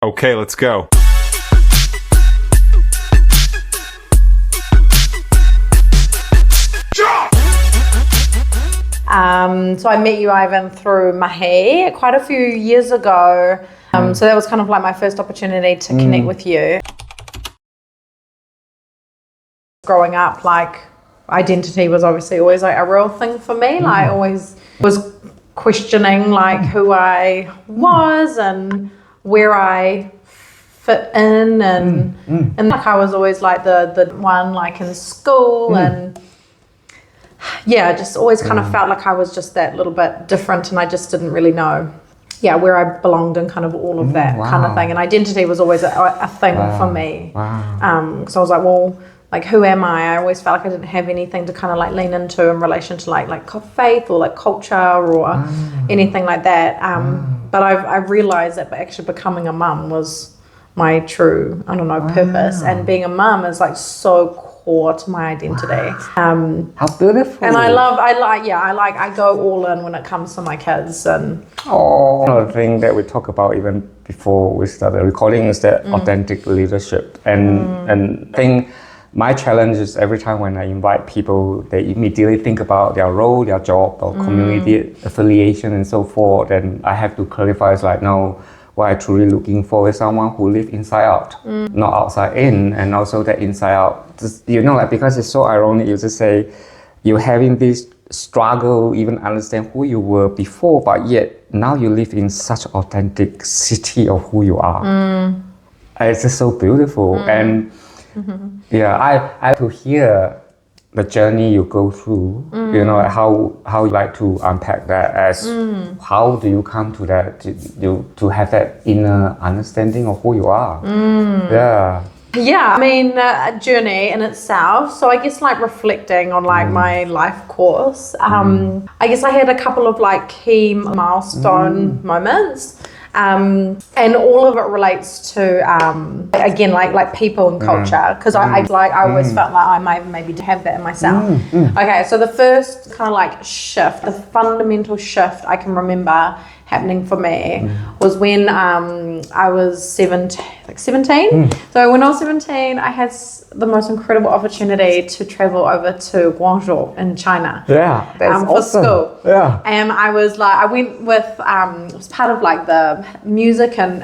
Okay, let's go. So I met you, Ivan, through Mahi quite a few years ago. So that was kind of like my first opportunity to connect with you. Growing up, like, identity was obviously always like a real thing for me. Like, I always was questioning like who I was and where I fit in, and like I was always like the one like in school, and yeah, just always kind of felt like I was just that little bit different, and I just didn't really know where I belonged and kind of all of that kind of thing. And identity was always a thing for me. So I was like, well, like, who am I? I always felt like I didn't have anything to kind of like lean into in relation to like faith or like culture or anything like that. But I realized that actually becoming a mum was my true, I don't know, purpose. And being a mum is like so core to my identity. How beautiful. And I go all in when it comes to my kids. And another thing that we talk about even before we started recording is that authentic leadership. And I think my challenge is every time when I invite people, they immediately think about their role, their job, or community affiliation and so forth. And I have to clarify, it's like, no, what I'm truly looking for is someone who lives inside out, not outside in. And also that inside out, just, like, because it's so ironic, you just say you're having this struggle, even understand who you were before, but yet now you live in such authenticity of who you are. It's just so beautiful. And I to hear the journey you go through, how you like to unpack that as how do you come to that, to have that inner understanding of who you are. Yeah, I mean, a journey in itself. So I guess like reflecting on like my life course, I guess I had a couple of like key milestone moments. And all of it relates to again like people and culture, because I always felt like I might maybe have that in myself. Okay, so the first kind of like shift, the fundamental shift I can remember happening for me was when I was 17. So when I was 17, I had the most incredible opportunity to travel over to Guangzhou in China. That's for awesome. School. And I was like, I went with it was part of like the music and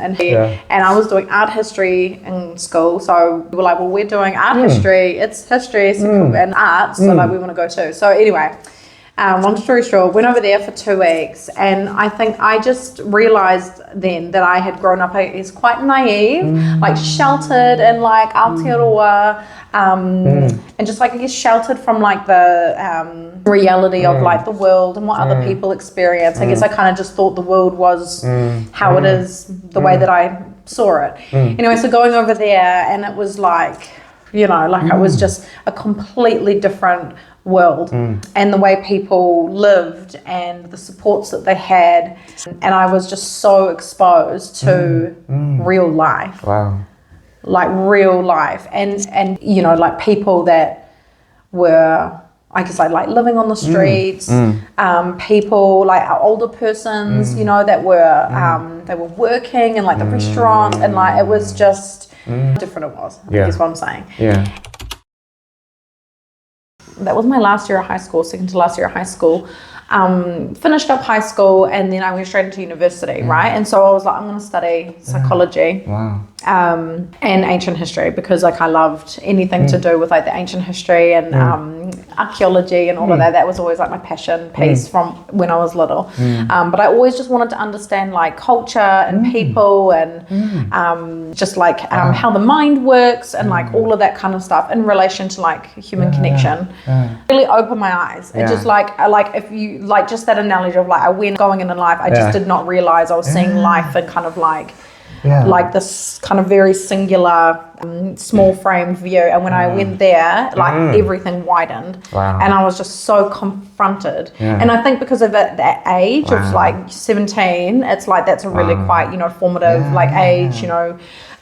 I was doing art history in school. So we were like, well, we're doing art history. It's history and art, so like we want to go too. So anyway. Long story short, went over there for 2 weeks, and I think I just realized then that I had grown up as quite naive, like sheltered in like Aotearoa, and just like I guess sheltered from like the reality of like the world and what other people experience. I guess I kind of just thought the world was how it is, the way that I saw it. Anyway, so going over there, and it was like, it was just a completely different world, and the way people lived and the supports that they had, and I was just so exposed to real life. Like real life, and like people that were, I guess, like living on the streets, people like our older persons, that were they were working in like the restaurant, and like it was just different. It was, I guess what I'm saying. That was my last year of high school, second to last year of high school. Finished up high school, and then I went straight into university, right? And so I was like, I'm going to study psychology and ancient history, because like I loved anything to do with like the ancient history and archaeology and all of that. That was always like my passion piece from when I was little. But I always just wanted to understand like culture and people and just like how the mind works and like all of that kind of stuff in relation to like human connection. Really opened my eyes. It just like if you like just that analogy of like I went going in life, I just did not realize I was seeing life in kind of like this kind of very singular small frame view, and when I went there, like everything widened, and I was just so confronted. And I think because of that age of like 17, it's like that's a really quite formative like age,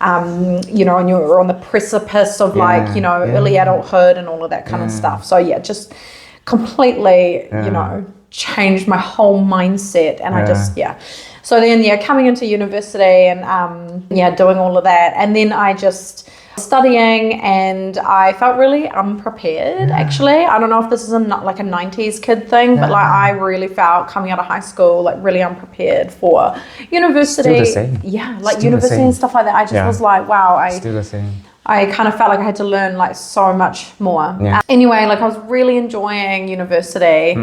and you're on the precipice of like early adulthood and all of that kind of stuff. So just completely changed my whole mindset. And I just, So then, coming into university and, doing all of that. And then I just studying, and I felt really unprepared, actually. I don't know if this is like a 90s kid thing, but like I really felt coming out of high school, like really unprepared for university. Still the same. Yeah, like Still university and stuff like that. I just was like, wow. Still the same. I kind of felt like I had to learn like so much more. Anyway, like I was really enjoying university.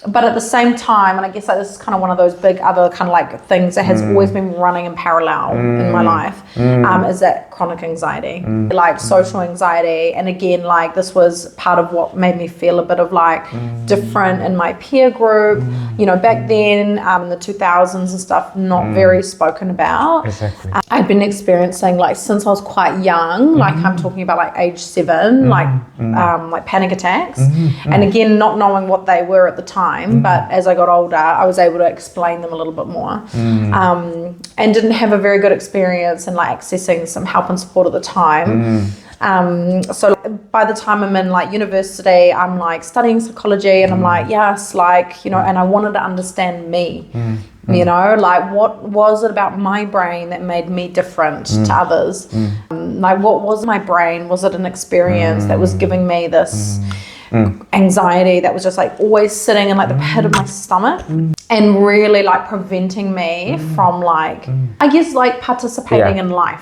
But at the same time, and I guess like this is kind of one of those big other kind of like things that has always been running in parallel in my life, is that chronic anxiety, like social anxiety. And again, like this was part of what made me feel a bit of like different in my peer group. You know, back then in the 2000s and stuff, not very spoken about. Exactly. I'd been experiencing like since I was quite young, like I'm talking about like age 7, like panic attacks. And again, not knowing what they were at the time. But as I got older, I was able to explain them a little bit more, and didn't have a very good experience in like accessing some help and support at the time. So by the time I'm in like university, I'm like studying psychology, and I'm like, yes, like, you know, and I wanted to understand me, you know, like what was it about my brain that made me different to others? Like what was my brain? Was it an experience that was giving me this anxiety that was just like always sitting in like the pit of my stomach and really like preventing me from like, I guess like participating in life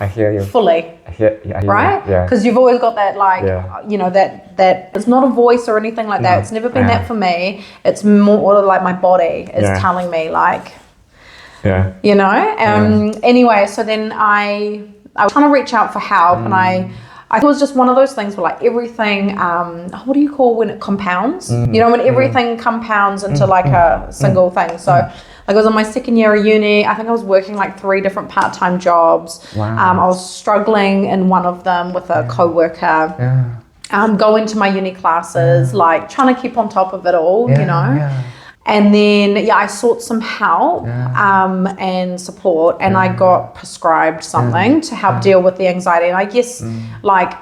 fully. I hear right? Because you've always got that like, you know, that it's not a voice or anything like that. It's never been that for me. It's more like my body is telling me like, you know, anyway, so then I was trying to reach out for help, and I it was just one of those things where like everything, what do you call when it compounds? You know, when everything compounds into like a single thing. So like I was in my second year of uni. I think I was working like 3 different part-time jobs. I was struggling in one of them with a co-worker. Going to my uni classes, like trying to keep on top of it all, you know. And then, I sought some help and support, and I got prescribed something to help deal with the anxiety. And I guess, like,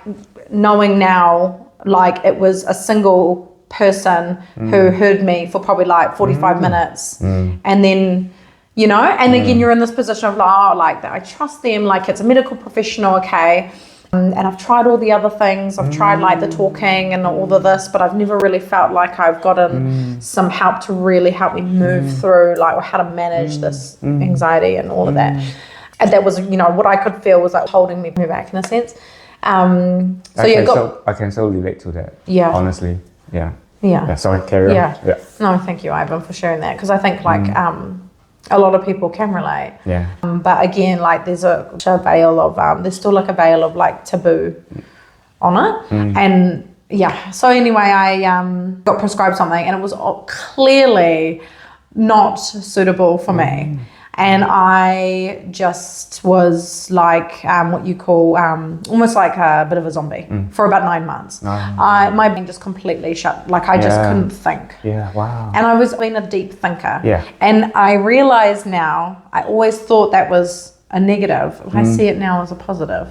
knowing now, like, it was a single person who heard me for probably like 45 minutes. And then, you know, and again, you're in this position of like, oh, like, I trust them, like, it's a medical professional, okay. And I've tried all the other things. I've tried like the talking and all of this, but I've never really felt like I've gotten some help to really help me move through like how to manage this anxiety and all of that. And that was, you know, what I could feel was like holding me back in a sense. So I can so relate to that. Yeah. Honestly. Yeah. Sorry, carry on. Yeah. No, thank you, Ivan, for sharing that. Because I think like a lot of people can relate. But again, like there's a veil of there's still like a veil of like taboo on it. And so anyway, I got prescribed something, and it was clearly not suitable for me. And I just was like what you call almost like a bit of a zombie for about 9 months. My brain just completely shut, like I just couldn't think. And I was being a deep thinker. And I realize now, I always thought that was a negative. I see it now as a positive.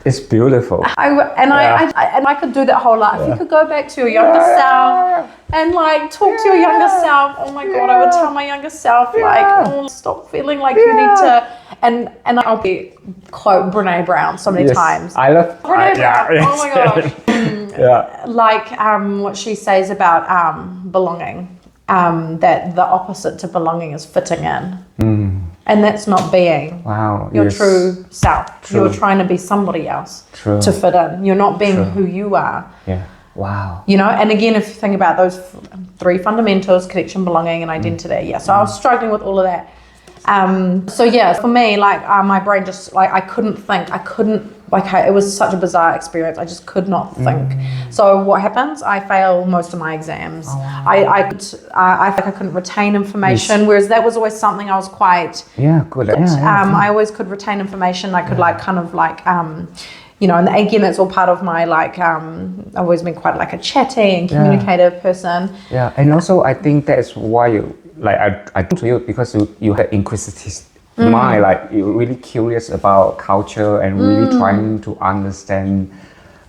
It's beautiful. I could do that whole life. You could go back to your younger self and like talk to your younger self. Oh my God, I would tell my younger self like, oh, stop feeling like you need to. And I'll be quote Brene Brown so many times. I love Brene Brown. Oh my gosh. Like what she says about belonging. That the opposite to belonging is fitting in. And that's not being your true self. You're trying to be somebody else to fit in. You're not being who you are. You know, and again, if you think about those 3 fundamentals, connection, belonging, and identity. So I was struggling with all of that. For me, like my brain just like, I couldn't think. It was such a bizarre experience. I just could not think. So what happens? I fail most of my exams. I think I couldn't retain information, whereas that was always something I was quite good at. I always could retain information. I could like kind of like you know, and again, that's all part of my like I've always been quite like a chatty and communicative person. And also I think that's why you like I come to you, because you had inquisitive mind, like you're really curious about culture and really trying to understand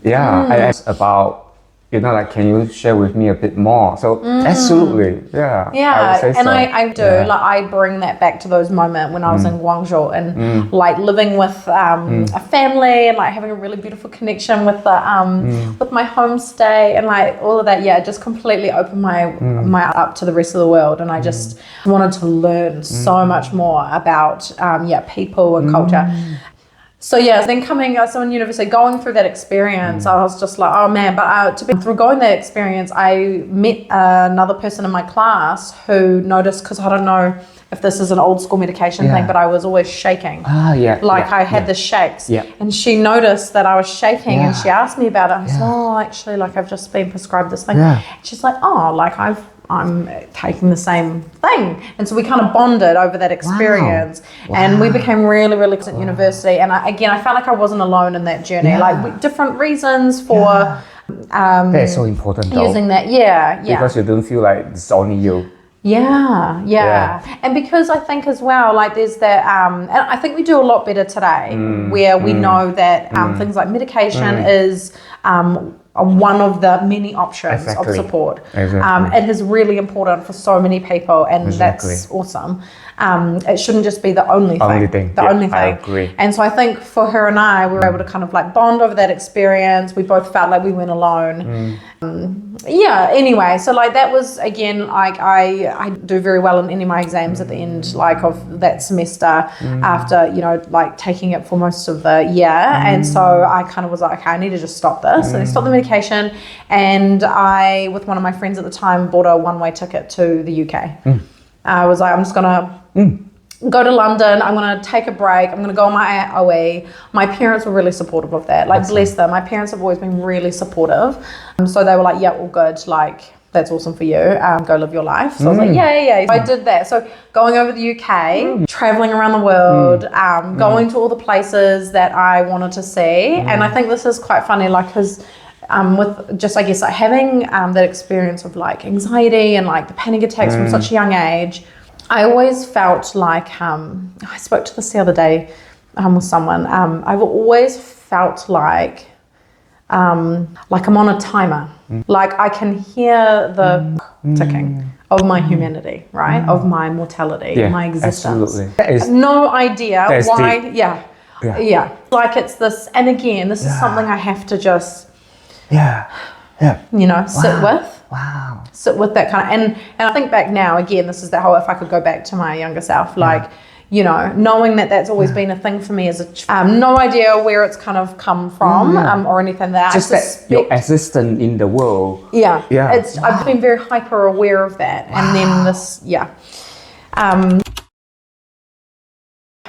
and it's about like, can you share with me a bit more? So absolutely, yeah. Yeah, I would say and so. I do. Yeah. Like, I bring that back to those moments when I was in Guangzhou and like living with a family and like having a really beautiful connection with the with my homestay and like all of that. Yeah, it just completely opened my up to the rest of the world, and I just wanted to learn so much more about people and culture. So yeah, then so in university, going through that experience, I was just like, oh man, but through going that experience, I met another person in my class who noticed, because I don't know if this is an old school medication thing, but I was always shaking. I had the shakes. And she noticed that I was shaking and she asked me about it. I said, oh, actually, like I've just been prescribed this thing. And she's like, oh, like I'm taking the same thing. And so we kind of bonded over that experience. And we became really, really close at university. And I felt like I wasn't alone in that journey. Like different reasons for that's so important though. Using that, because you don't feel like it's only you. And because I think as well, like there's that, and I think we do a lot better today, where we know that things like medication is one of the many options of support. It is really important for so many people, and that's awesome. It shouldn't just be the only thing. The only thing. I agree. And so I think for her and I, we were able to kind of like bond over that experience. We both felt like we weren't alone. Anyway, so like that was, again, like I do very well in any of my exams at the end, like of that semester after, like taking it for most of the year. And so I kind of was like, okay, I need to just stop this. So I stopped the medication, and I, with one of my friends at the time, bought a one-way ticket to the UK. I was like, I'm just gonna go to London, I'm going to take a break, I'm going to go on my OE. My parents were really supportive of that. Like, bless them. My parents have always been really supportive. So they were like, yeah, all good. Like, that's awesome for you. Go live your life. So I was like, yeah. So I did that. So going over the UK, traveling around the world, going to all the places that I wanted to see. And I think this is quite funny, like, because with just, I guess, like having that experience of like anxiety and like the panic attacks from such a young age, I always felt like, I spoke to this the other day with someone, I've always felt like I'm on a timer. Like I can hear the ticking of my humanity, right? Of my mortality, my existence. Absolutely. No idea why. Deep. Yeah. Like it's this, and again, this is something I have to just, sit with. Wow. Sit with that kind of, and I think back now, again, this is that whole, if I could go back to my younger self, like, knowing that that's always been a thing for me as a no idea where it's kind of come from or anything that just I suspect. That your existence in the world. I've been very hyper aware of that. And then this,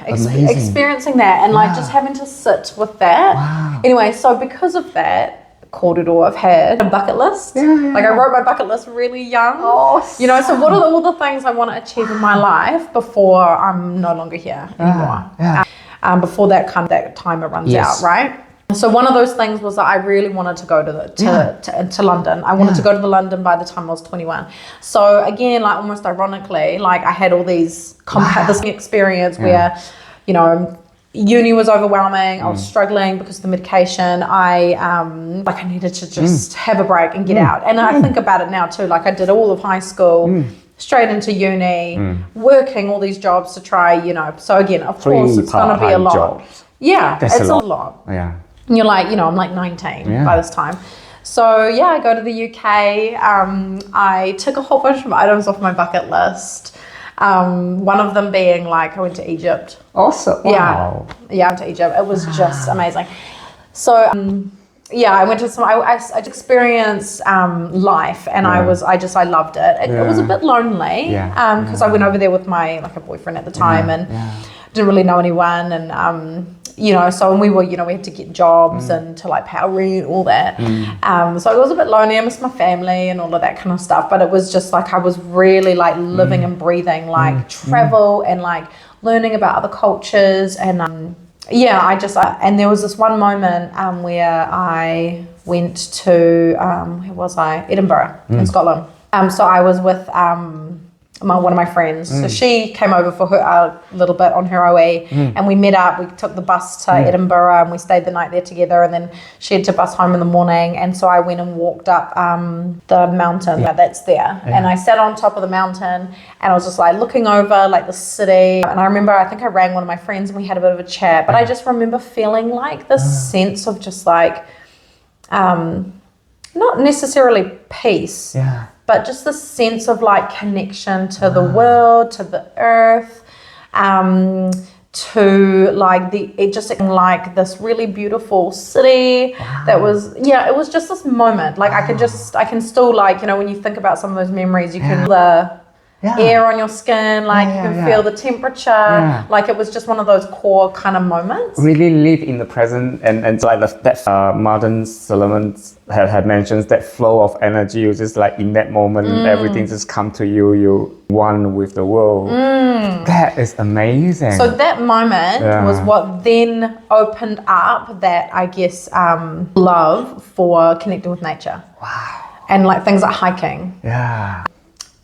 experiencing that and like just having to sit with that. Anyway, so because of that, Corridor, I've had a bucket list. Like I wrote my bucket list really young. So what are all the things I want to achieve in my life before I'm no longer here anymore? Before that timer runs out, right? So one of those things was that I really wanted to go to London. I wanted to go to London by the time I was 21. So again, like almost ironically, like I had all these this experience where, uni was overwhelming. I was struggling because of the medication. I needed to just have a break and get out. And I think about it now too. Like I did all of high school, straight into uni, working all these jobs to try, So again, of course, it's going to be a lot. Jobs. Yeah, it's a lot. Yeah. And you're like, I'm like 19 by this time. So I go to the UK. I took a whole bunch of items off my bucket list. One of them being like I went to Egypt. Awesome. Wow. Yeah, I went to Egypt. It was just amazing. So I went to I experienced life, and I loved it. It was a bit lonely because I went over there with my a boyfriend at the time and didn't really know anyone, and so when we were, we had to get jobs and to like pay our rent, all that. So it was a bit lonely. I missed my family and all of that kind of stuff. But it was just like I was really like living and breathing like travel and like learning about other cultures. And and there was this one moment where I went to, where was I? Edinburgh in Scotland. So I was with one of my friends. So she came over for a little bit on her OE, and we met up. We took the bus to Edinburgh, and we stayed the night there together. And then she had to bus home in the morning, and so I went and walked up the mountain that's there. And I sat on top of the mountain, and I was just like looking over like the city. And I remember, I think I rang one of my friends, and we had a bit of a chat. But I just remember feeling like this sense of just like, not necessarily peace. But just this sense of like connection to the world, to the earth, to like it just like this really beautiful city that was, it was just this moment. Like I can still like, you know, when you think about some of those memories, you can the air on your skin, like you can feel the temperature, like it was just one of those core kind of moments. Really live in the present, and like that Martin Solomon had mentioned, that flow of energy. You just like in that moment, everything just come to you. You one with the world. That is amazing. So that moment was what then opened up that, I guess, love for connecting with nature. Wow. And like things like hiking. Yeah.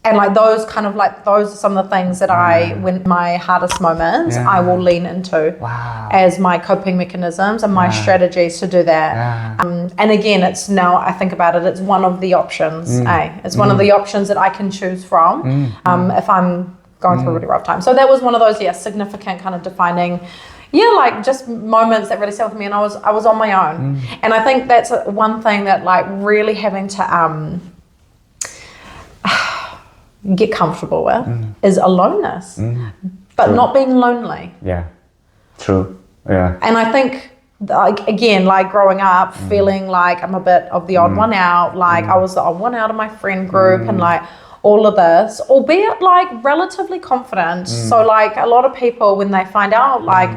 And like those are some of the things that when my hardest moments, I will lean into as my coping mechanisms and my strategies to do that. And again, it's now I think about it, it's one of the options. It's one of the options that I can choose from if I'm going through a really rough time. So that was one of those significant kind of defining. Like just moments that really stayed with me, and I was on my own. And I think that's one thing that like really having to get comfortable with is aloneness, but not being lonely. True. And I think like again, like growing up feeling like I'm a bit of the odd one out, like I was the odd one out of my friend group, and like all of this, albeit like relatively confident. So like a lot of people, when they find out like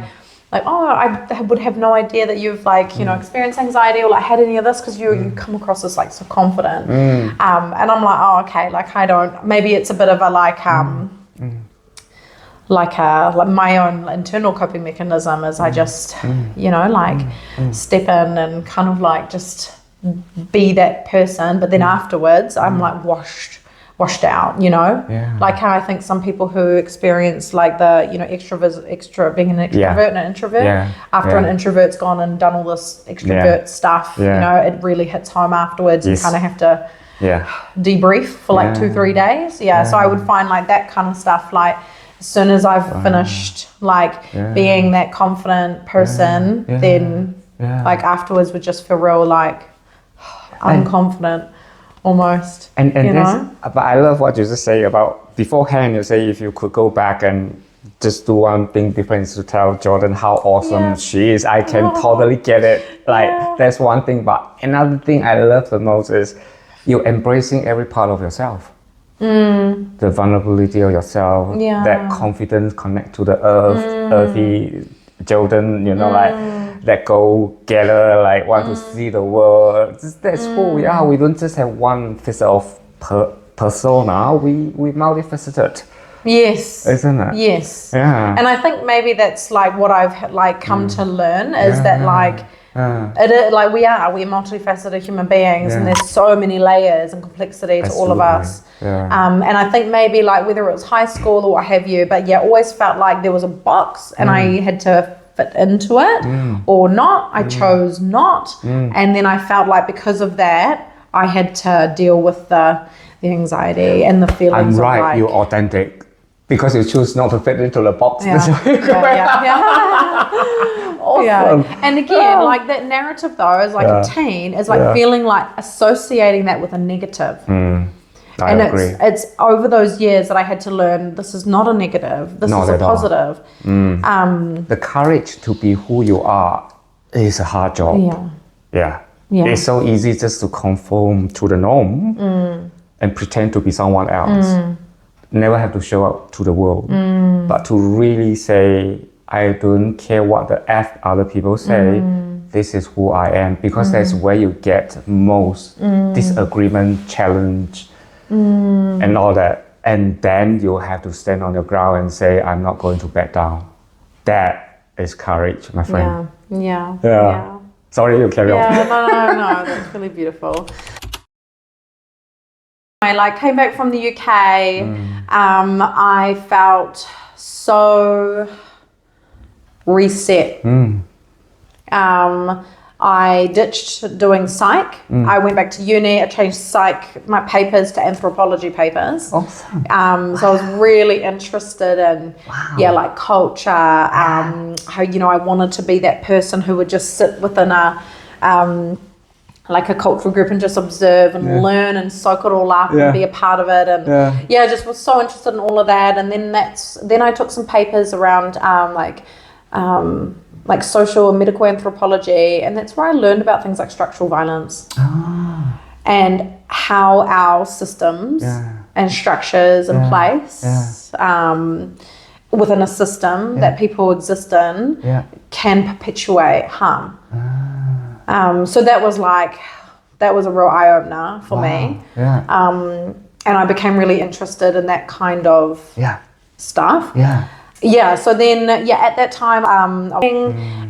oh, I would have no idea that you've like, you know, experienced anxiety or like had any of this, because you come across as like so confident. And I'm like, oh, okay, like I don't, maybe it's a bit of a like, like my own internal coping mechanism is I just, you know, like step in and kind of like just be that person. But then afterwards I'm like washed out, you know, like how I think some people who experience like the, you know, being an extrovert and an introvert, after an introvert's gone and done all this extrovert stuff, you know, it really hits home afterwards. You kind of have to debrief for like 2-3 days. So I would find like that kind of stuff, like as soon as I've finished like being that confident person, then like afterwards would just feel real like unconfident. Almost. And you this, but I love what you just say about beforehand. You say if you could go back and just do one thing different, to tell Jordyn how awesome she is. I can totally get it. Like that's one thing. But another thing I love the most is you embracing every part of yourself. The vulnerability of yourself. That confidence connect to the earthy Jordyn. You know, like. That go gather, like want to see the world. That's who we are. We don't just have one facet of persona. We multifaceted. Yes. Isn't it? Yes. Yeah. And I think maybe that's like what I've like come to learn is that like like we're multifaceted human beings, and there's so many layers and complexity to all of us. And I think maybe like whether it was high school or what have you, but always felt like there was a box and I had to fit into it or not. I chose not, and then I felt like because of that I had to deal with the anxiety and the feelings. I'm right, of like, you're authentic because you choose not to fit into the box. Awesome. And again, like that narrative though, as like a teen, is like feeling like associating that with a negative. I agree. It's over those years that I had to learn this is not a negative, this is a positive. The courage to be who you are is a hard job. It's so easy just to conform to the norm and pretend to be someone else. Never have to show up to the world. But to really say, I don't care what the F other people say, this is who I am, because that's where you get most disagreement, challenge, and all that. And then you have to stand on your ground and say, I'm not going to back down. That is courage, my friend. Sorry, you carry on. No, that's really beautiful. I like came back from the UK. I felt so reset. I ditched doing psych. I went back to uni. I changed psych, my papers to anthropology papers. Awesome. So I was really interested in, like culture, how, you know, I wanted to be that person who would just sit within like a cultural group and just observe and learn and soak it all up and be a part of it. And I just was so interested in all of that. And then I took some papers around like social and medical anthropology, and that's where I learned about things like structural violence and how our systems and structures in place within a system that people exist in can perpetuate harm. So that was a real eye-opener for me. And I became really interested in that kind of stuff. So then, at that time,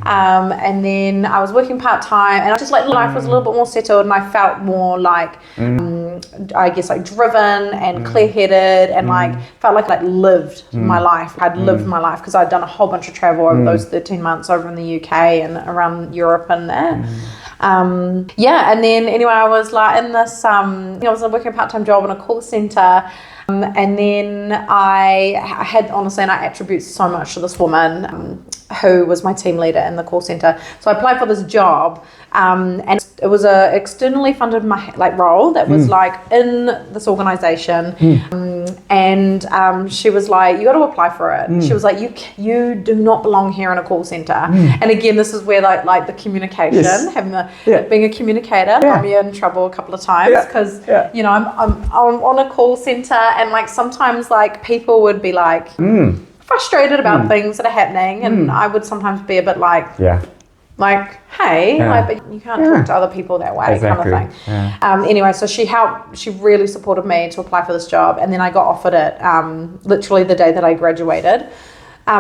and then I was working part-time, and I just like life was a little bit more settled, and I felt more like, I guess like driven and clear-headed, and like felt like I'd lived my life. I'd lived my life because I'd done a whole bunch of travel over those 13 months over in the UK and around Europe and there. And then anyway, I was like in this, I was working a part-time job in a call center. And then I had, honestly, and I attribute so much to this woman who was my team leader in the call center. So I applied for this job, and it was a externally funded role that was like in this organization. And she was like, you got to apply for it. She was like, you do not belong here in a call center. And again, this is where like the communication, having being a communicator, got me in trouble a couple of times because you know I'm on a call center, and like sometimes like people would be like frustrated about things that are happening, and I would sometimes be a bit like like, hey, like, but you can't talk to other people that way, kind of thing. Anyway, so she really supported me to apply for this job, and then I got offered it literally the day that I graduated.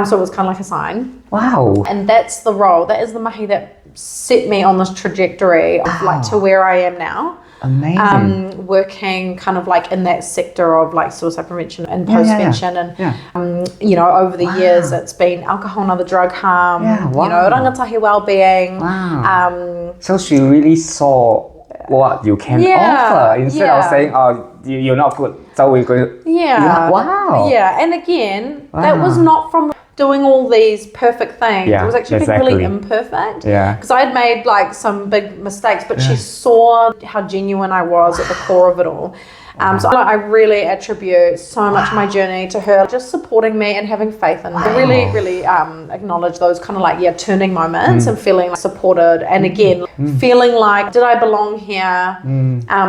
So it was kind of like a sign. Wow. And that's the role, that is the mahi that set me on this trajectory of like to where I am now. Amazing. Working kind of like in that sector of like suicide prevention and postvention, and you know, over the years it's been alcohol and other drug harm, you know, rangatahi well-being. So she really saw what you can offer instead of saying, oh, you're not good, so we're going to... And again, that was not from doing all these perfect things. It was actually being really imperfect. Because I had made like some big mistakes, but she saw how genuine I was at the core of it all. So I really attribute so much of my journey to her just supporting me and having faith in me. I really acknowledge those kind of like turning moments and feeling like supported, and again feeling like, did I belong here?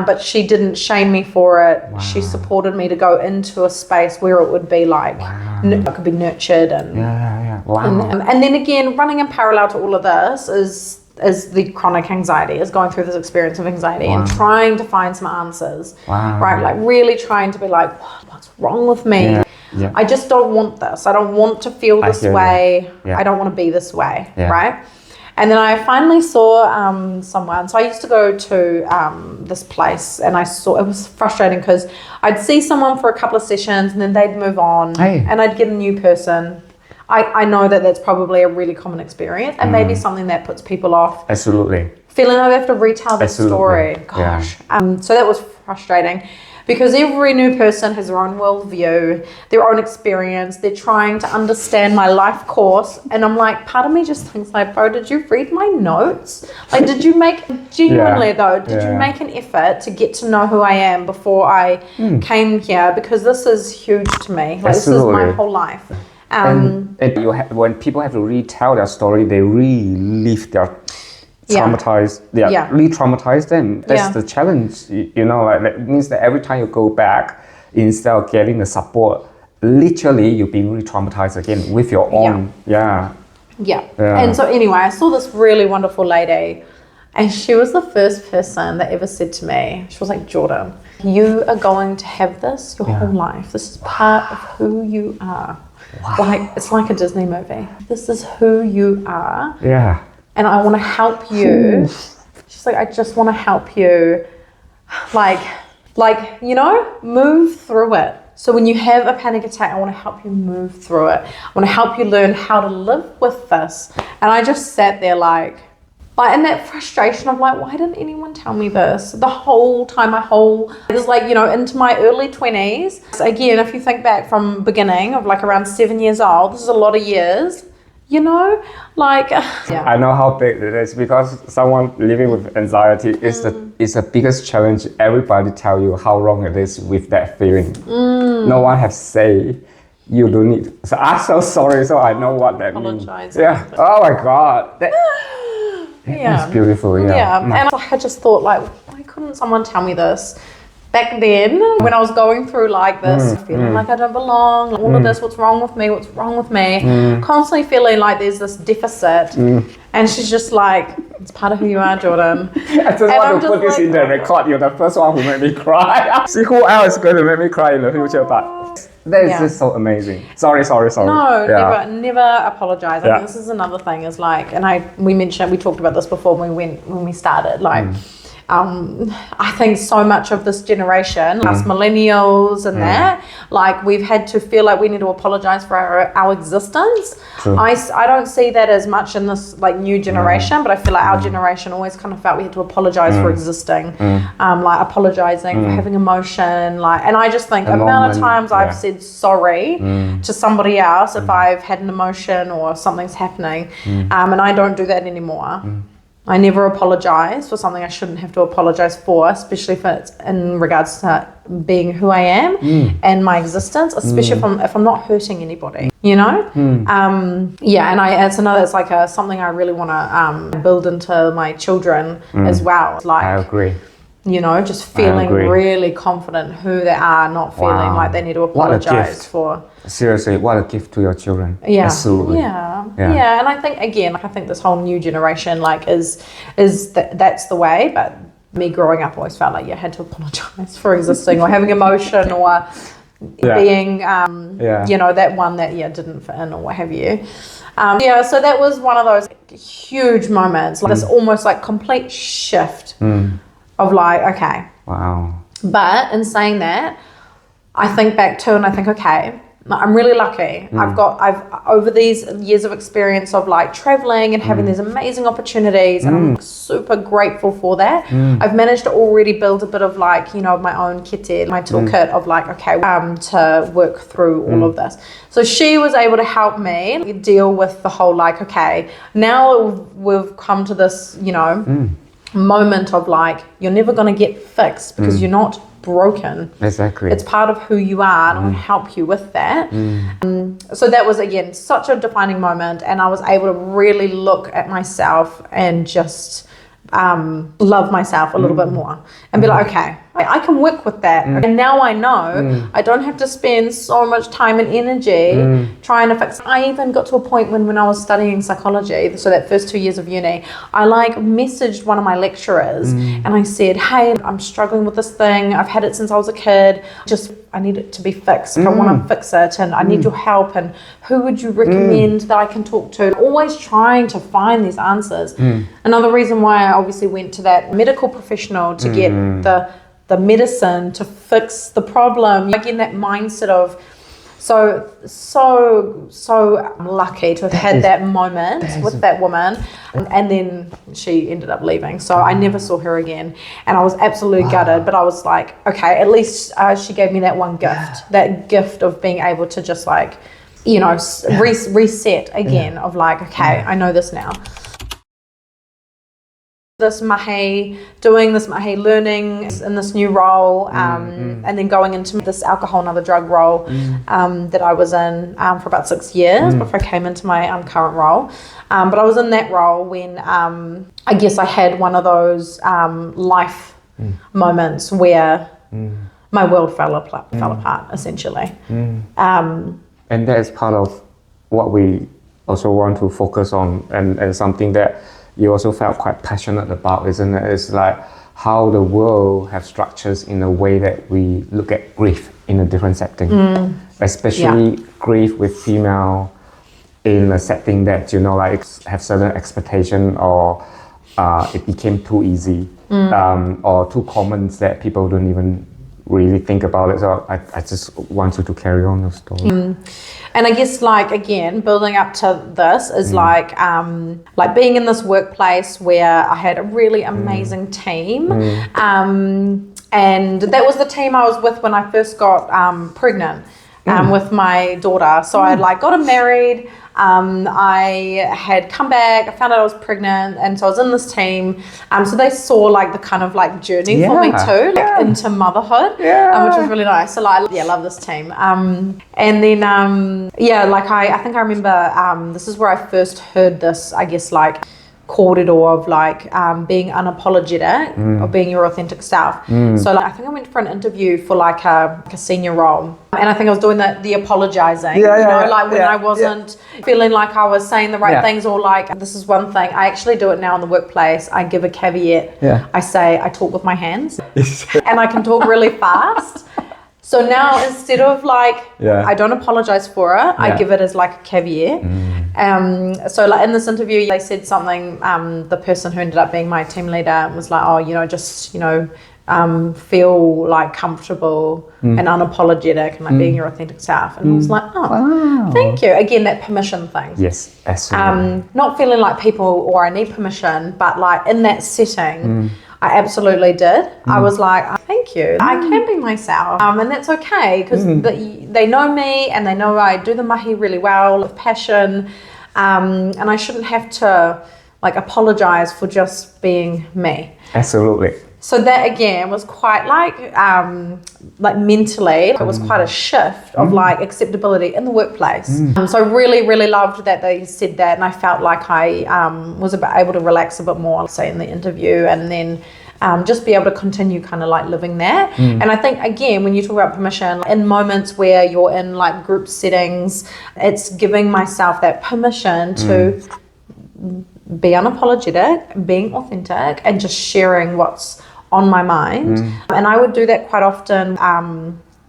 But she didn't shame me for it. She supported me to go into a space where it would be like I could be nurtured and and then again, running in parallel to all of this is the chronic anxiety, is going through this experience of anxiety and trying to find some answers, right? Like really trying to be like, what's wrong with me? I just don't want this. I don't want to feel this way. I don't want to be this way, right? And then I finally saw someone. So I used to go to this place, and I saw, it was frustrating because I'd see someone for a couple of sessions and then they'd move on and I'd get a new person. I know that that's probably a really common experience, and maybe something that puts people off. Absolutely. Feeling like they have to retell the story. Gosh. So that was frustrating because every new person has their own worldview, their own experience. They're trying to understand my life course. And I'm like, part of me just thinks like, bro, did you read my notes? Like, did you make, genuinely though, did you make an effort to get to know who I am before I came here? Because this is huge to me. Like, this is my whole life. And when people have to retell their story, they relive their traumatized, re-traumatize them. That's the challenge, you know, like that means that every time you go back, instead of getting the support, literally you're being re-traumatized again with your own, And so anyway, I saw this really wonderful lady, and she was the first person that ever said to me, she was like, Jordyn, you are going to have this your whole life. This is part of who you are. Like, it's like a Disney movie. This is who you are. And I want to help you. She's like, I just want to help you, like, like, you know, move through it. So when you have a panic attack, I want to help you move through it. I want to help you learn how to live with this. And I just sat there like in that frustration of like, why didn't anyone tell me this? The whole time, it was like, you know, into my early 20s. So again, if you think back from beginning of like around 7 years old, this is a lot of years, you know, like, yeah. I know how big it is because someone living with anxiety is the biggest challenge. Everybody tell you how wrong it is with that feeling. No one have say you don't need. So I'm so sorry. So I know what that means. Yeah. Oh my God. It's beautiful. Yeah. And I just thought like, why couldn't someone tell me this? Back then, when I was going through like this, feeling like I don't belong, all of this, what's wrong with me, constantly feeling like there's this deficit. And she's just like, it's part of who you are, Jordyn. I just want to put this in the record. You're the first one who made me cry. See who else is going to make me cry in the future, but that is just so amazing. Sorry. No, never apologize. I think this is another thing is like, and we talked about this before when we started, like, I think so much of this generation, us millennials and that, like we've had to feel like we need to apologize for our existence. True. I don't see that as much in this like new generation, but I feel like our generation always kind of felt we had to apologize for existing, like apologizing for having emotion, like, and I just think the amount of times I've said sorry to somebody else if I've had an emotion or something's happening, and I don't do that anymore. I never apologize for something I shouldn't have to apologize for, especially if it's in regards to being who I am and my existence, especially if I'm not hurting anybody, you know? And it's like something I really want to build into my children as well. Like, I agree. You know, just feeling really confident who they are, not feeling like they need to apologize for. Seriously, what a gift to your children. Yeah. Absolutely. Yeah. And I think this whole new generation like is that's the way, but me growing up always felt like you had to apologize for existing or having emotion or being you know, that one that didn't fit in or what have you. So that was one of those huge moments, like this almost like complete shift of like, okay. Wow. But in saying that, I think back to and I think, okay, I'm really lucky. I've over these years of experience of like traveling and having these amazing opportunities, and I'm super grateful for that. I've managed to already build a bit of like, you know, my own kete, my toolkit of like, okay, to work through all of this. So she was able to help me deal with the whole like, okay, now we've come to this, you know, moment of like, you're never going to get fixed because you're not broken. Exactly. It's part of who you are, and I want to help you with that. So that was again such a defining moment, and I was able to really look at myself and just love myself a little bit more and be like, okay, I can work with that. And now I know I don't have to spend so much time and energy trying to fix. I even got to a point when I was studying psychology, so that first 2 years of uni, I like messaged one of my lecturers and I said, hey, I'm struggling with this thing. I've had it since I was a kid. I need it to be fixed. I want to fix it and I need your help, and who would you recommend that I can talk to? Always trying to find these answers. Another reason why I obviously went to that medical professional to get the medicine to fix the problem. Like in that mindset of so lucky to have had that moment with that woman, and then she ended up leaving, so I never saw her again, and I was absolutely gutted, but I was like, okay, at least she gave me that one gift, that gift of being able to just like, you know, reset again of like, okay, I know this now. This mahi, doing this mahi, learning in this new role, and then going into this alcohol and other drug role that I was in for about 6 years before I came into my current role. But I was in that role when I guess I had one of those life moments where my world fell apart essentially. And that is part of what we also want to focus on, and something that you also felt quite passionate about, isn't it? It's like how the world have structures in a way that we look at grief in a different setting, especially grief with female in a setting that, you know, like have certain expectation, or it became too easy or too common that people don't even really think about it. So I just want you to carry on your story. And I guess like, again, building up to this is like being in this workplace where I had a really amazing team. And that was the team I was with when I first got pregnant with my daughter. So I like got married. I had come back, I found out I was pregnant, and so I was in this team. So they saw like the kind of like journey for me too, like into motherhood, which was really nice. So like, love this team. And then, like I think I remember this is where I first heard this, I guess, like corridor of like being unapologetic or being your authentic self. So like, I think I went for an interview for like a senior role, and I think I was doing the apologizing, when I wasn't feeling like I was saying the right things, or like, this is one thing I actually do it now in the workplace. I give a caveat. I say I talk with my hands and I can talk really fast. So now instead of like, I don't apologize for it, I give it as like a caveat. So like in this interview, they said something, the person who ended up being my team leader was like, feel like comfortable and unapologetic and like being your authentic self. And I was like, thank you. Again, that permission thing. Yes, absolutely. Not feeling like people or I need permission, but like in that setting, I absolutely did. I was like, thank you. I can be myself. And that's okay, because they know me and they know I do the mahi really well with passion. And I shouldn't have to like apologize for just being me. Absolutely. So that again was quite like mentally, it was quite a shift of like acceptability in the workplace. So I really, really loved that they said that, and I felt like I was able to relax a bit more, say in the interview, and then just be able to continue kind of like living that. And I think again, when you talk about permission, in moments where you're in like group settings, it's giving myself that permission to be unapologetic, being authentic, and just sharing what's on my mind. And I would do that quite often,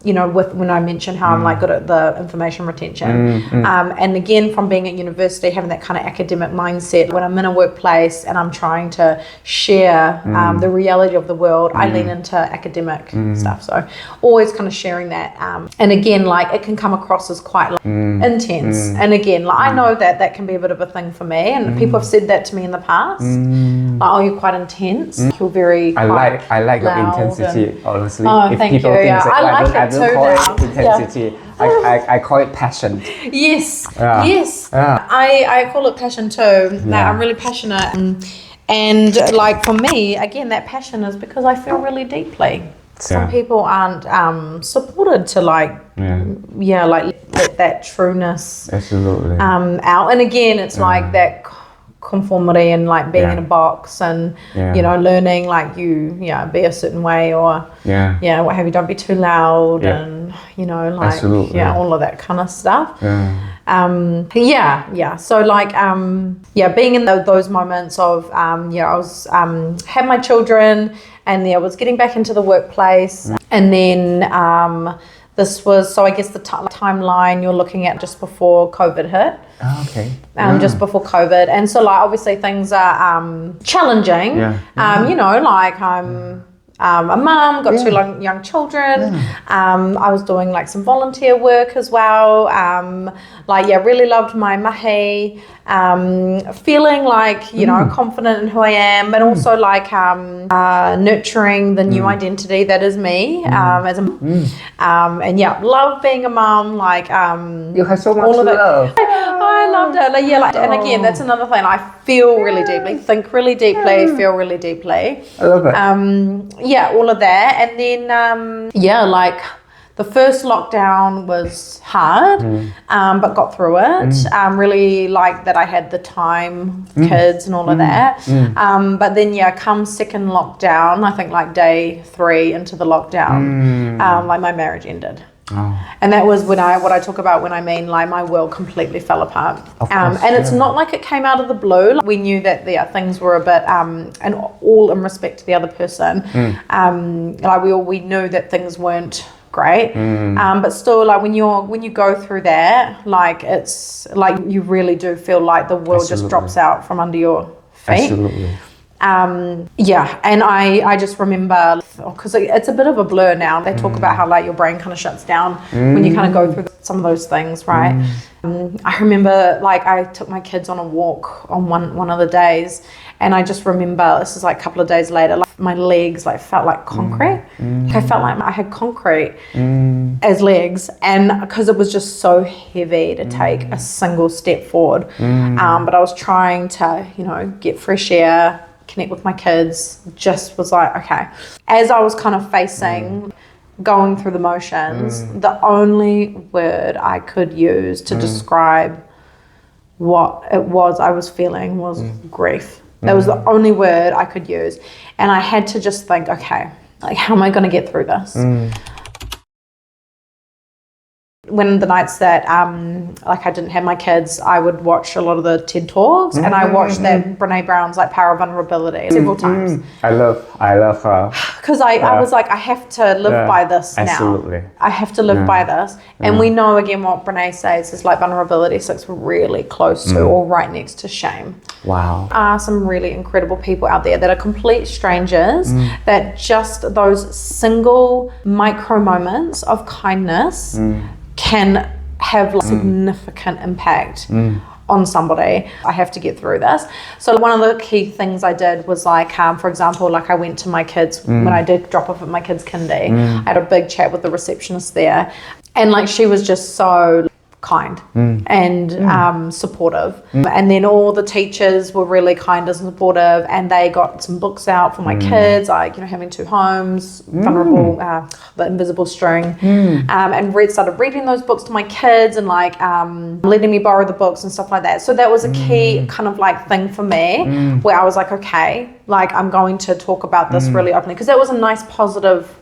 with when I mentioned how I'm like good at the information retention. And again, from being at university, having that kind of academic mindset, when I'm in a workplace and I'm trying to share the reality of the world, I lean into academic stuff. So always kind of sharing that. And again, like it can come across as quite like, intense. And again, like I know that can be a bit of a thing for me, and people have said that to me in the past. Like, oh, you're quite intense. You're very I like your intensity, honestly. Oh, if thank people you. think I like it I don't too call now. it intensity. I call it passion. Yes. Yeah. I call it passion too. Like, I'm really passionate, and like for me, again, that passion is because I feel really deeply. Some people aren't supported to like let that trueness absolutely out. And again, it's like that conformity and like being in a box and learning like be a certain way, or what have you, don't be too loud, and like absolutely. all of that kind of stuff. So like being in those moments of I was had my children, and I was getting back into the workplace, and then this was, so I guess the timeline you're looking at just before COVID hit. Oh, okay. Just before COVID. And so like obviously things are challenging. Like I'm a mum, got two young children. I was doing like some volunteer work as well. Really loved my mahi. Feeling like, confident in who I am, but also like nurturing the new identity that is me as a and love being a mum. Like you have so much all of love. I loved it. And again, that's another thing. I feel really deeply, think really deeply, feel really deeply. I love it. All of that. And then the first lockdown was hard, but got through it. Really like that I had the time, kids and all of that. But then come second lockdown, I think like day 3 into the lockdown, like my marriage ended. And that was what I talk about when I mean like my world completely fell apart. And it's not like it came out of the blue. Like, we knew that things were a bit and all in respect to the other person. We knew that things weren't great, but still, like when you go through that, like it's like you really do feel like the world just drops out from under your feet. Absolutely. Yeah, and I just remember, because it's a bit of a blur now. They talk about how like your brain kind of shuts down when you kind of go through some of those things, right? I remember like I took my kids on a walk on one of the days, and I just remember, this is like a couple of days later, like my legs like felt like concrete. Like I felt like I had concrete as legs, and because it was just so heavy to take a single step forward. But I was trying to, you know, get fresh air, connect with my kids, just was like, okay. As I was kind of facing, going through the motions, the only word I could use to describe what it was I was feeling was grief. That was the only word I could use. And I had to just think, okay, like, how am I going to get through this? When the nights that like I didn't have my kids, I would watch a lot of the TED Talks, and I watched that Brene Brown's like Power of Vulnerability several times. I love her. Because I was like, I have to live by this absolutely. now. I have to live by this. And we know again what Brene says is like vulnerability sits really close to or right next to shame. Wow. There are some really incredible people out there that are complete strangers that just those single micro moments of kindness can have like significant impact on somebody. I have to get through this. So one of the key things I did was like, for example, like I went to my kids, when I did drop off at my kids' kindy, I had a big chat with the receptionist there, and like she was just so kind and supportive. And then all the teachers were really kind and supportive, and they got some books out for my kids, like, you know, Having Two Homes, Vulnerable, The Invisible String, and started reading those books to my kids, and like letting me borrow the books and stuff like that. So that was a key kind of like thing for me, where I was like, okay, like I'm going to talk about this really openly, because that was a nice positive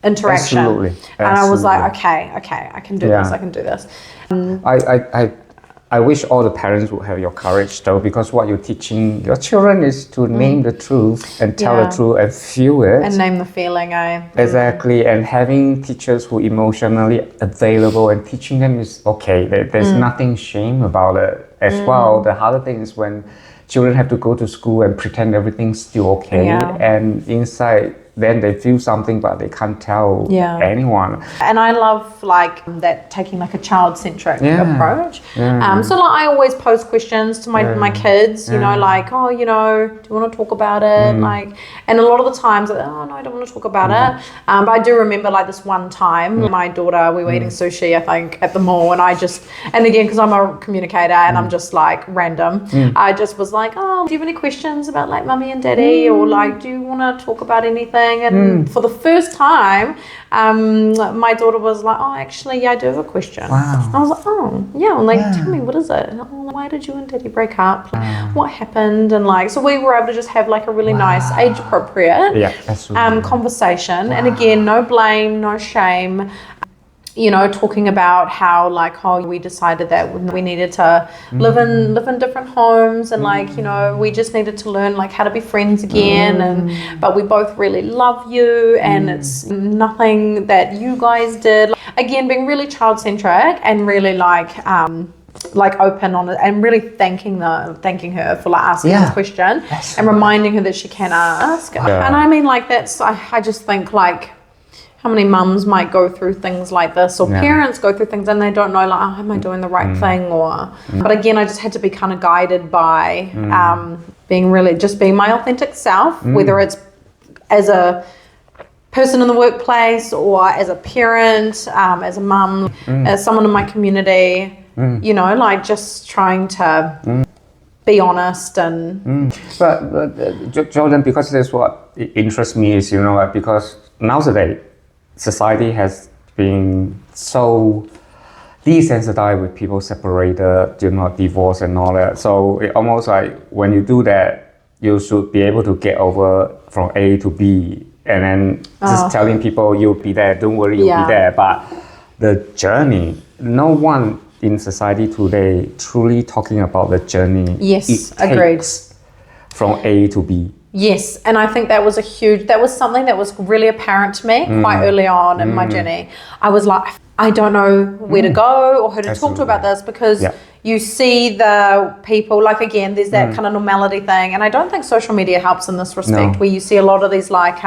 interaction. Absolutely. And I was like, okay, I can do this, I can do this. I wish all the parents would have your courage though, because what you're teaching your children is to name the truth and tell the truth and feel it. And name the feeling, Exactly. And having teachers who are emotionally available and teaching them is okay. There's nothing shame about it as well. The harder thing is when children have to go to school and pretend everything's still okay. And inside, then they feel something, but they can't tell anyone. And I love like that, taking like a child-centric approach. So like I always pose questions to my kids, you know, like, oh, you know, do you want to talk about it? Like, and a lot of the times, oh no, I don't want to talk about it. But I do remember like this one time, my daughter, we were eating sushi, I think, at the mall, and and again, because I'm a communicator and I'm just like random, I just was like, oh, do you have any questions about like mummy and daddy, or like, do you want to talk about anything? And for the first time, my daughter was like, oh, actually, I do have a question. Wow. I was like, oh, yeah. I'm like, tell me, what is it? Oh, why did you and daddy break up? Like, what happened? And like, so we were able to just have like a really nice, age-appropriate conversation. And again, no blame, no shame. You know, talking about how like, oh, we decided that we needed to live in different homes, and like, you know, we just needed to learn like how to be friends again, but we both really love you, and it's nothing that you guys did. Again, being really child-centric and really like open on it, and really thanking her for like asking this question and reminding her that she can ask. And I mean, like, that's, I just think like, how many mums might go through things like this, or parents go through things and they don't know, like, oh, am I doing the right thing? Or, but again, I just had to be kind of guided by being my authentic self, whether it's as a person in the workplace, or as a parent, as a mum, as someone in my community, you know, like just trying to be honest. And but Jordyn, because that's what interests me is, you know, like, because nowadays society has been so desensitized with people separated, you know, divorce and all that. So it almost like when you do that, you should be able to get over from A to B, and then just telling people you'll be there, don't worry, you'll be there. But the journey, no one in society today truly talking about the journey. Yes, agreed. From A to B. Yes, and I think that was something that was really apparent to me quite early on in my journey. I was like, I don't know where to go or who to talk to about this, because you see the people, like, again, there's that kind of normality thing. And I don't think social media helps in this respect, where you see a lot of these, like,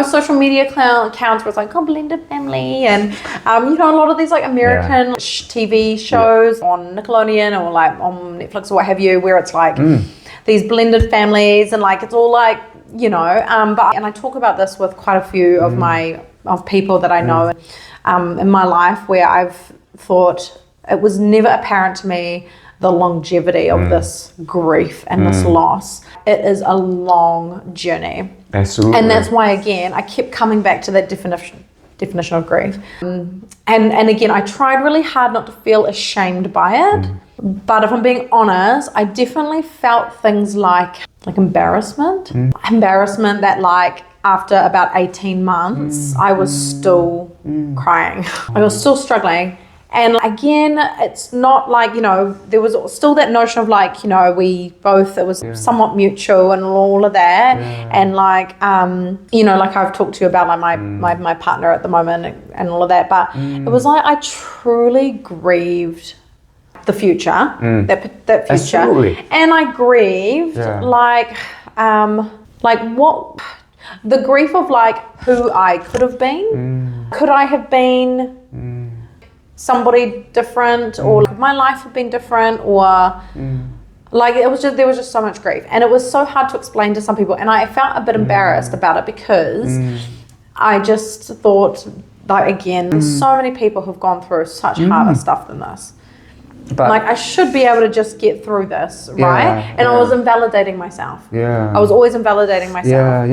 social media accounts where it's like, blended family. And, a lot of these, like, American TV shows on Nickelodeon or, like, on Netflix or what have you, where it's, like, these blended families and, like, it's all, like, and I talk about this with quite a few of people that I know in my life, where I've thought it was never apparent to me the longevity of this grief and this loss. It is a long journey. Absolutely. And that's why, again, I kept coming back to that definition of grief. And again, I tried really hard not to feel ashamed by it. But if I'm being honest, I definitely felt things like embarrassment. Embarrassment that, like, after about 18 months, I was still crying. I was still struggling. And again, it's not like, there was still that notion of, like, we both, it was somewhat mutual and all of that. And like, like I've talked to you about, like, my partner at the moment and all of that. But it was like, I truly grieved the future, that future. Absolutely. And I grieved what, the grief of, like, who I could have been. Could I have been somebody different, or like, my life have been different, or like, there was just so much grief, and it was so hard to explain to some people, and I felt a bit embarrassed about it, because I just thought, like, again, so many people have gone through such harder stuff than this. But, like, I should be able to just get through this, right? And I was invalidating myself. I was always invalidating myself.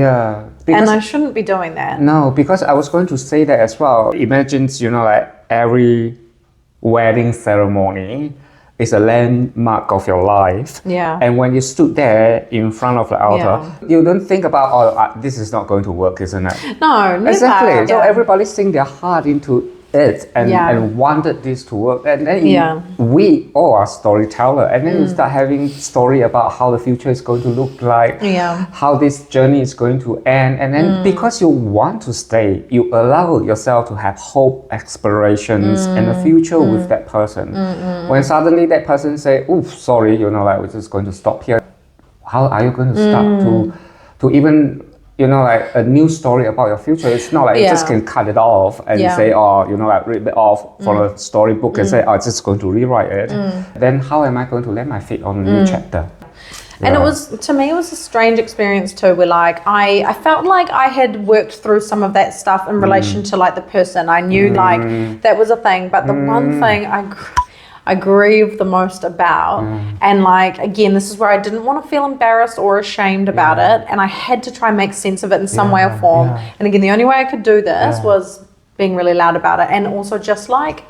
And I shouldn't be doing that. No, because I was going to say that as well. Imagine, like, every wedding ceremony is a landmark of your life. And when you stood there in front of the altar, you don't think about, this is not going to work, isn't it? No, never. Exactly. So everybody sing their heart into it and wanted this to work, and then we all are storyteller, and then you start having story about how the future is going to look like, how this journey is going to end, and then because you want to stay, you allow yourself to have hope, aspirations, and a future with that person. When suddenly that person say, "Oof, sorry, like, we're just going to stop here," how are you going to start to even like, a new story about your future? It's not like you just can cut it off and say, like, rip it off from a storybook and say, I'm just going to rewrite it. Then how am I going to land my feet on a new chapter? And it was, to me, it was a strange experience too, where, like, I felt like I had worked through some of that stuff in relation to, like, the person. I knew, like, that was a thing, but the one thing I grieve the most about, and, like, again, this is where I didn't want to feel embarrassed or ashamed about it, and I had to try and make sense of it in some way or form. And again, the only way I could do this was being really loud about it, and also just, like,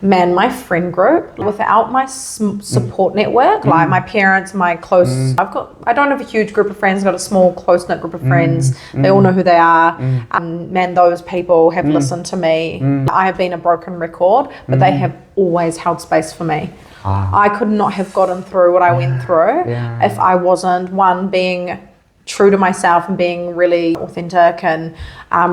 man, my friend group, without my support network, like my parents, my close, I don't have a huge group of friends, I've got a small close-knit group of friends. They all know who they are. Man, those people have listened to me. I have been a broken record, but they have always held space for me. I could not have gotten through what I went through if I wasn't, one, being true to myself and being really authentic and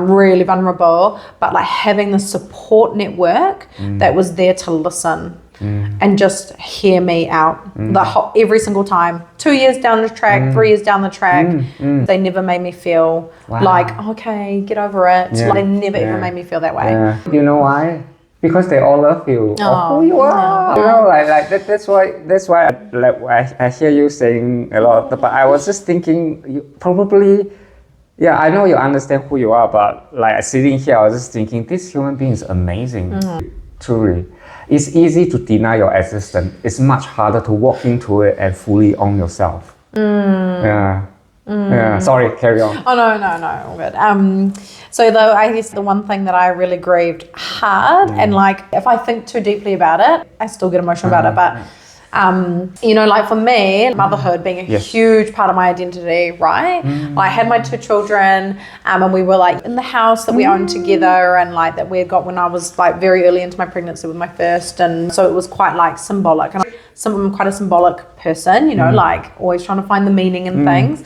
really vulnerable, but, like, having the support network that was there to listen and just hear me out every single time. 2 years down the track, 3 years down the track, they never made me feel like, okay, get over it. Like, they never ever made me feel that way. You know why? Because they all love you, who you are. Like that's why I hear you saying a lot. But I was just thinking, you probably, I know you understand who you are, but, like, sitting here, I was just thinking, this human being is amazing. Truly, it's easy to deny your existence. It's much harder to walk into it and fully own yourself. Sorry, carry on. Oh, no, all good. So, though, I guess the one thing that I really grieved hard, and, like, if I think too deeply about it, I still get emotional about it, but like, for me, motherhood being a huge part of my identity, right? I had my 2 children, and we were, like, in the house that we owned together, and, like, that we had got when I was, like, very early into my pregnancy with my first, and so it was quite, like, symbolic. And I'm quite a symbolic person, like, always trying to find the meaning in things.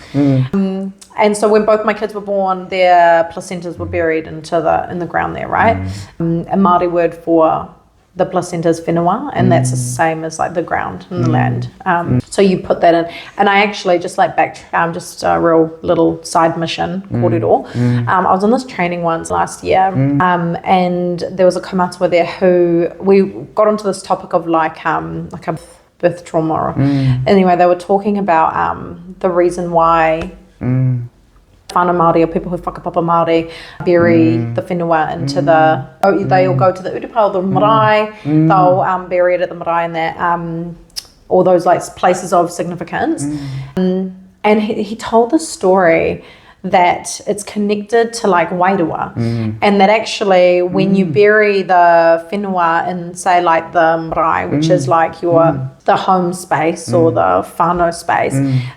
And so when both my kids were born, their placentas were buried in the ground there, right? A Māori word for the placenta's whenua, and that's the same as like the ground and the land. So you put that in, and I actually just like just a real little side mission, kōrero. I was on this training once last year, and there was a kaumātua there who we got onto this topic of like a birth trauma. Anyway, they were talking about the reason why whānau Māori, or people who whakapapa Māori, bury the whenua into they all go to the urupa or the marae, they'll bury it at the marae and that, all those like places of significance. And he told the story that it's connected to like wairua, and that actually when you bury the whenua in, say, like the marae, which is like the home space or the whānau space,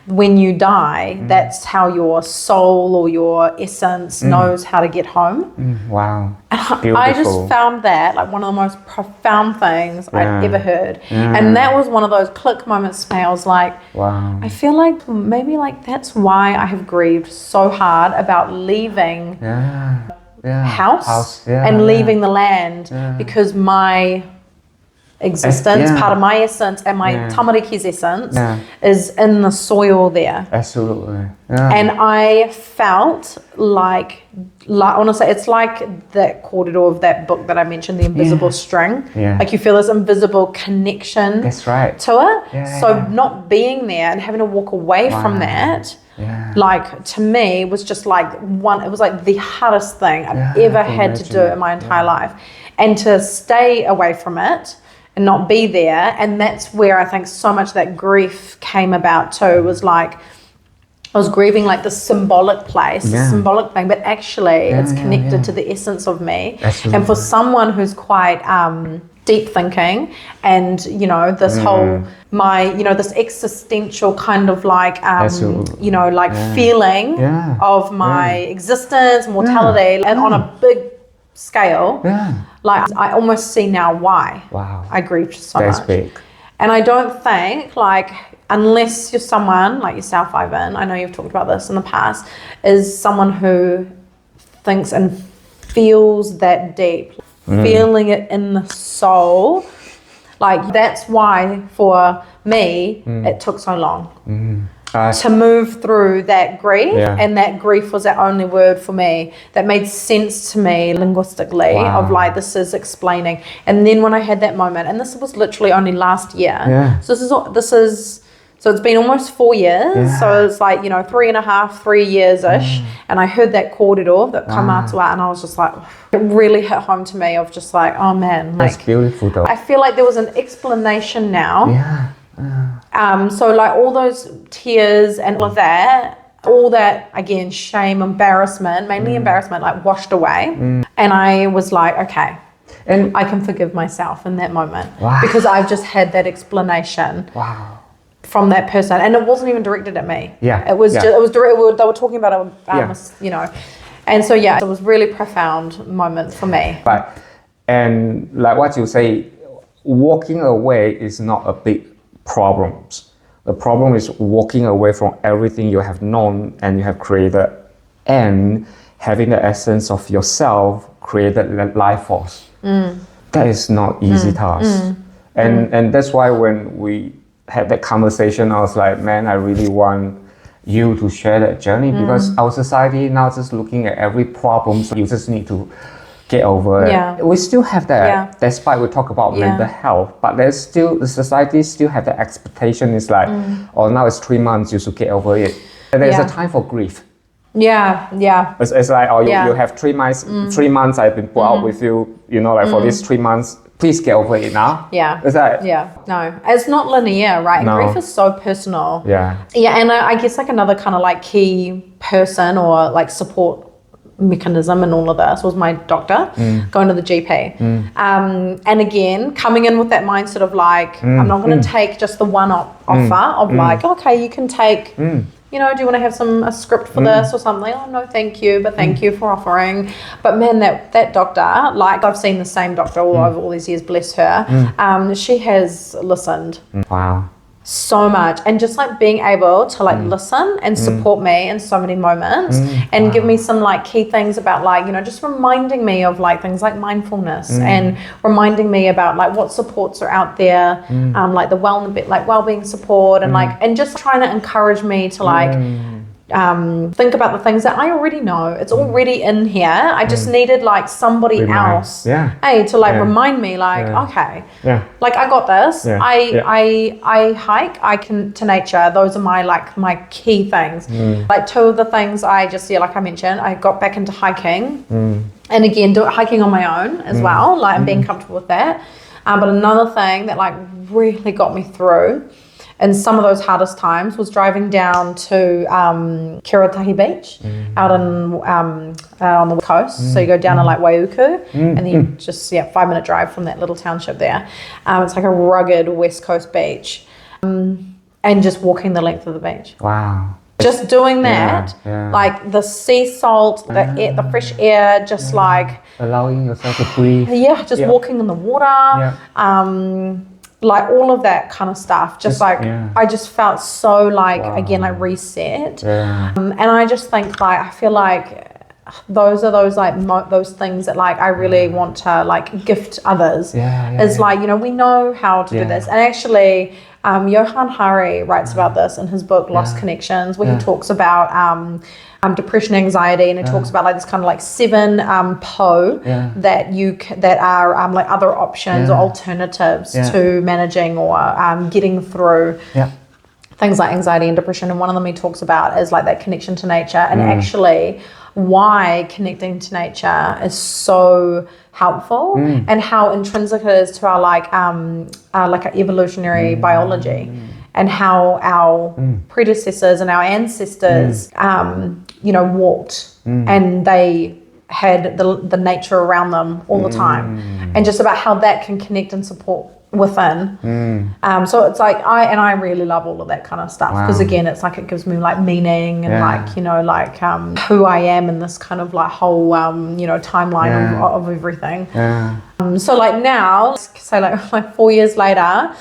when you die, that's how your soul or your essence knows how to get home. Wow. I just found that like one of the most profound things I've ever heard. And that was one of those click moments for me. I was like, wow. I feel like maybe like that's why I have grieved so hard about leaving house and leaving the land, because my existence, part of my essence and my tamariki's essence is in the soil there. Absolutely. And I felt like honestly, it's like that kōrero of that book that I mentioned, The Invisible String. Like you feel this invisible connection to it. So not being there and having to walk away from that, like to me was just like it was like the hardest thing I've ever had to do in my entire life. And to stay away from it and not be there, and that's where I think so much that grief came about too, was like I was grieving like the symbolic place, symbolic thing, but actually it's connected to the essence of me. And for someone who's quite deep thinking, and you know this whole this existential kind of like feeling of my existence, mortality, and on a big scale, like I almost see now why I grieved so much. Big. And I don't think like, unless you're someone like yourself, Ivan, I know you've talked about this in the past, is someone who thinks and feels that deep, feeling it in the soul. Like that's why for me it took so long to move through that grief, and that grief was the only word for me that made sense to me linguistically of like this is explaining. And then when I had that moment, and this was literally only last year, so it's been almost 4 years, so it's like 3 years-ish, and I heard that kōrero, that kaumātua, and I was just like, it really hit home to me of just like, oh man, like, that's beautiful though. I feel like there was an explanation now. So like all those tears and all of that, all that again, shame, embarrassment, mainly embarrassment, like washed away, and I was like, okay, and I can forgive myself in that moment because I've just had that explanation. From that person, and it wasn't even directed at me. It was just, it was direct. They were talking about it, and so it was really profound moment for me. But and like what you say, walking away is not a big problem. The problem is walking away from everything you have known and you have created, and having the essence of yourself created life force. That is not easy task, and that's why when we had that conversation, I was like, man, I really want you to share that journey, because our society now just looking at every problem, so you just need to get over it. We still have that, despite we talk about mental health, but there's still, the society still have the expectation is like, oh, now it's 3 months, you should get over it. And there's a time for grief. It's like, oh, you have 3 months, 3 months I've been put out with you, for these 3 months, please get over it now. Is that? No, it's not linear, right? No. Grief is so personal. And I guess like another kind of like key person or like support mechanism in all of this was my doctor, going to the GP. And again, coming in with that mindset of like, I'm not going to take just the one offer of like, okay, you can take, do you want to have a script for this or something? Oh, no, thank you, but thank you for offering. But man, that doctor, like I've seen the same doctor all over all these years, bless her, she has listened. so much, and just like being able to like listen and support me in so many moments and give me some like key things about like, you know, just reminding me of like things like mindfulness and reminding me about like what supports are out there, like the well-being support and like, and just trying to encourage me to like think about the things that I already know. It's already in here. I just needed like somebody else, to like remind me, like, okay, like I got this. I hike. I can to nature. Those are my key things. Like two of the things I just like I mentioned, I got back into hiking, and again hiking on my own as well. Like and being comfortable with that. But another thing that like really got me through. And some of those hardest times was driving down to Kiritahi Beach out on the coast. So you go down to like Waiuku and then you just 5-minute drive from that little township there. It's like a rugged West Coast beach, and just walking the length of the beach. Wow. Just doing that, like the sea salt, the fresh air, just like allowing yourself to breathe. Just walking in the water. Like all of that kind of stuff, just like I just felt so like again like reset, and I just think like I feel like those are those like those things that like I really want to like gift others. Is like, you know, we know how to do this, and actually Johann Hari writes about this in his book Lost Connections, where he talks about depression, anxiety, and it talks about like this kind of like 7 that are like other options or alternatives to managing or getting through things like anxiety and depression. And one of them he talks about is like that connection to nature, and actually why connecting to nature is so helpful and how intrinsic it is to our like our evolutionary biology. And how our predecessors and our ancestors, you know, walked and they had the nature around them all the time, and just about how that can connect and support within. So it's like I really love all of that kind of stuff, because again, it's like it gives me like meaning and like, you know, like who I am in this kind of like whole you know, timeline of everything. So like now, say like 4 years later,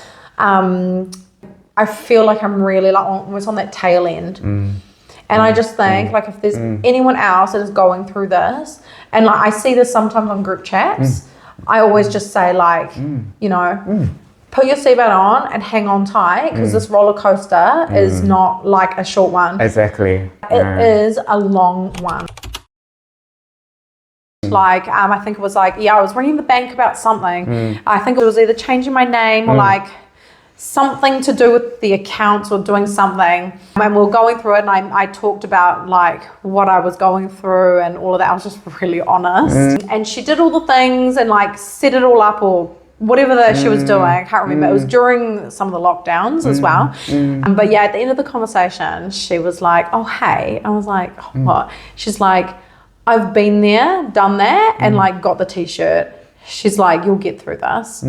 I feel like I'm really like almost on that tail end. And I just think like if there's anyone else that is going through this, and like I see this sometimes on group chats, I always just say like, you know, put your seatbelt on and hang on tight, because this roller coaster is not like a short one. Exactly. It is a long one. Like I think it was like, I was ringing the bank about something. I think it was either changing my name or like something to do with the accounts or doing something. And we were going through it, and I talked about like what I was going through and all of that. I was just really honest. And she did all the things and like set it all up or whatever that she was doing. I can't remember. It was during some of the lockdowns as well. But at the end of the conversation, she was like, oh, hey. I was like, oh, what? She's like, I've been there, done that, and like got the t-shirt. She's like, you'll get through this.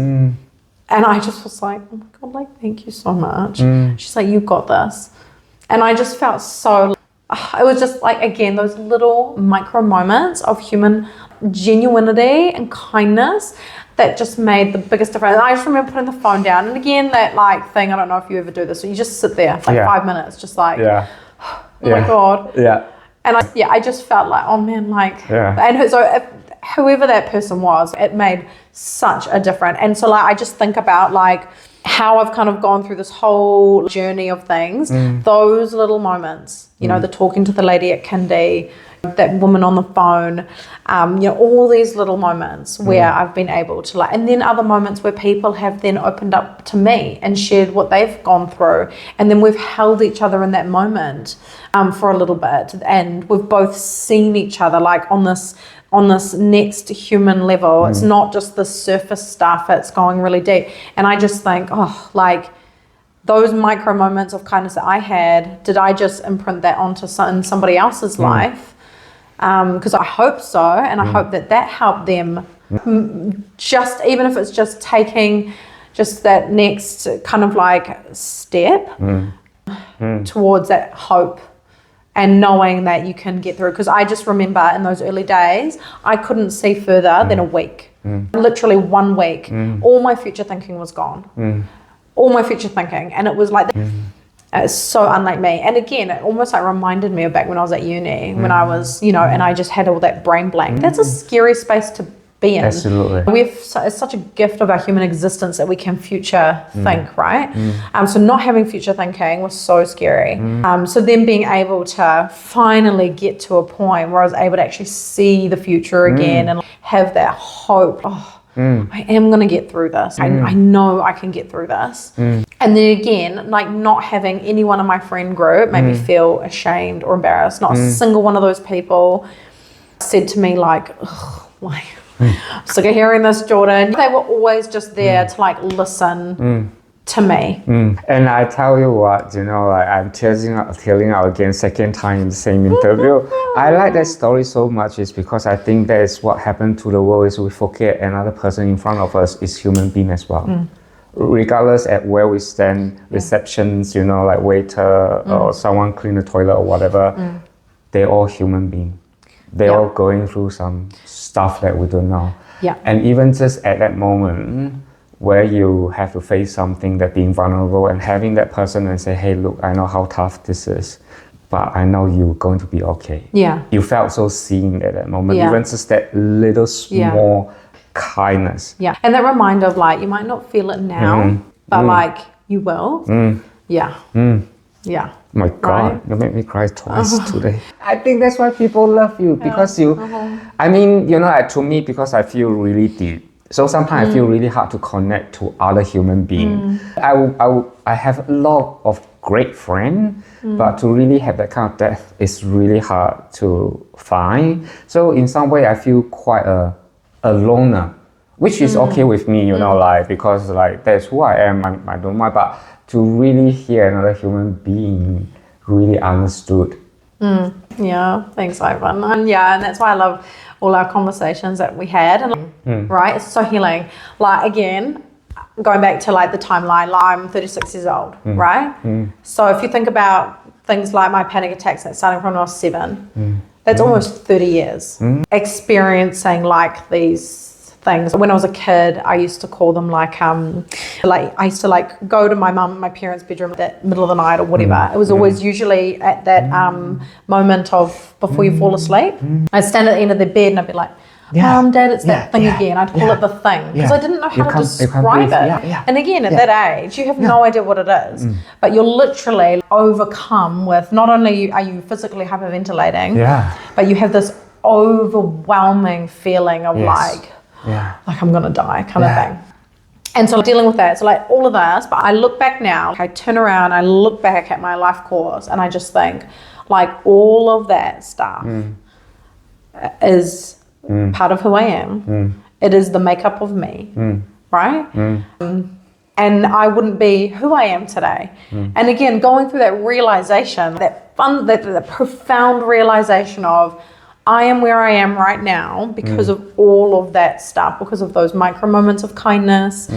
And I just was like, oh my God, like, thank you so much. She's like, you got this. And I just felt so, it was just like, again, those little micro moments of human genuinity and kindness that just made the biggest difference. And I just remember putting the phone down. And again, that like thing, I don't know if you ever do this, so you just sit there for like 5 minutes, just like, oh my God. And I just felt like, oh man, like, and so if, whoever that person was, it made such a difference. And so like I just think about like how I've kind of gone through this whole journey of things, those little moments, you know, the talking to the lady at Kindy, that woman on the phone, you know, all these little moments where I've been able to like, and then other moments where people have then opened up to me and shared what they've gone through, and then we've held each other in that moment for a little bit, and we've both seen each other like on this next human level. It's not just the surface stuff, it's going really deep. And I just think, oh, like those micro moments of kindness that I had, did I just imprint that onto somebody else's life? Because I hope so, and I hope that helped them, just even if it's just taking just that next kind of like step towards that hope and knowing that you can get through. Because I just remember in those early days, I couldn't see further than a week. Literally 1 week. All my future thinking was gone. all my future thinking. And it was like, it's so unlike me. And again, it almost like reminded me of back when I was at uni, when I was, you know, and I just had all that brain blank. That's a scary space to be in. Absolutely. It's such a gift of our human existence that we can future think, right? So not having future thinking was so scary. So then being able to finally get to a point where I was able to actually see the future again and have that hope. I am going to get through this. I know I can get through this. And then again, like not having anyone in my friend group made me feel ashamed or embarrassed. Not a single one of those people said to me like, I'm sick of hearing this, Jordyn. They were always just there to like listen to me. And I tell you what, you know, like I'm tearing out again, second time in the same interview. I like that story so much is because I think that is what happened to the world is we forget another person in front of us is human being as well. Regardless at where we stand, receptions, you know, like waiter or someone clean the toilet or whatever, they're all human beings. They're all going through some stuff that we don't know. And even just at that moment where you have to face something that being vulnerable and having that person and say, hey, look, I know how tough this is, but I know you're going to be okay. You felt so seen at that moment. Even just that little small kindness. And that reminder of like, you might not feel it now, but like you will. My God, you make me cry twice today. I think that's why people love you because you, I mean, you know, to me, because I feel really deep. So sometimes I feel really hard to connect to other human beings. I have a lot of great friends, but to really have that kind of depth is really hard to find. So in some way, I feel quite a loner, which is okay with me, you know, like, because like, that's who I am, I don't mind, but to really hear another human being really understood. Thanks, Ivan. And and that's why I love all our conversations that we had. And right, it's so healing. Like again, going back to like the timeline, like, I'm 36 years old, right? So if you think about things like my panic attacks that starting from when I was 7, that's almost 30 years experiencing like these things. When I was a kid, I used to call them like I used to like go to my parents' bedroom at the middle of the night or whatever. It was always usually at that moment of before you fall asleep. I'd stand at the end of the bed and I'd be like, Dad, it's that thing again. I'd call it the thing because I didn't know how to describe it. And again, at that age, you have no idea what it is, but you're literally overcome with not only are you physically hyperventilating, but you have this overwhelming feeling of like I'm gonna die kind of thing. And so dealing with that, so like all of this, but I look back now, I turn around, I look back at my life course and I just think like all of that stuff is part of who I am. It is the makeup of me, right? And I wouldn't be who I am today. And again, going through that realization, that profound realization of I am where I am right now because of all of that stuff, because of those micro moments of kindness,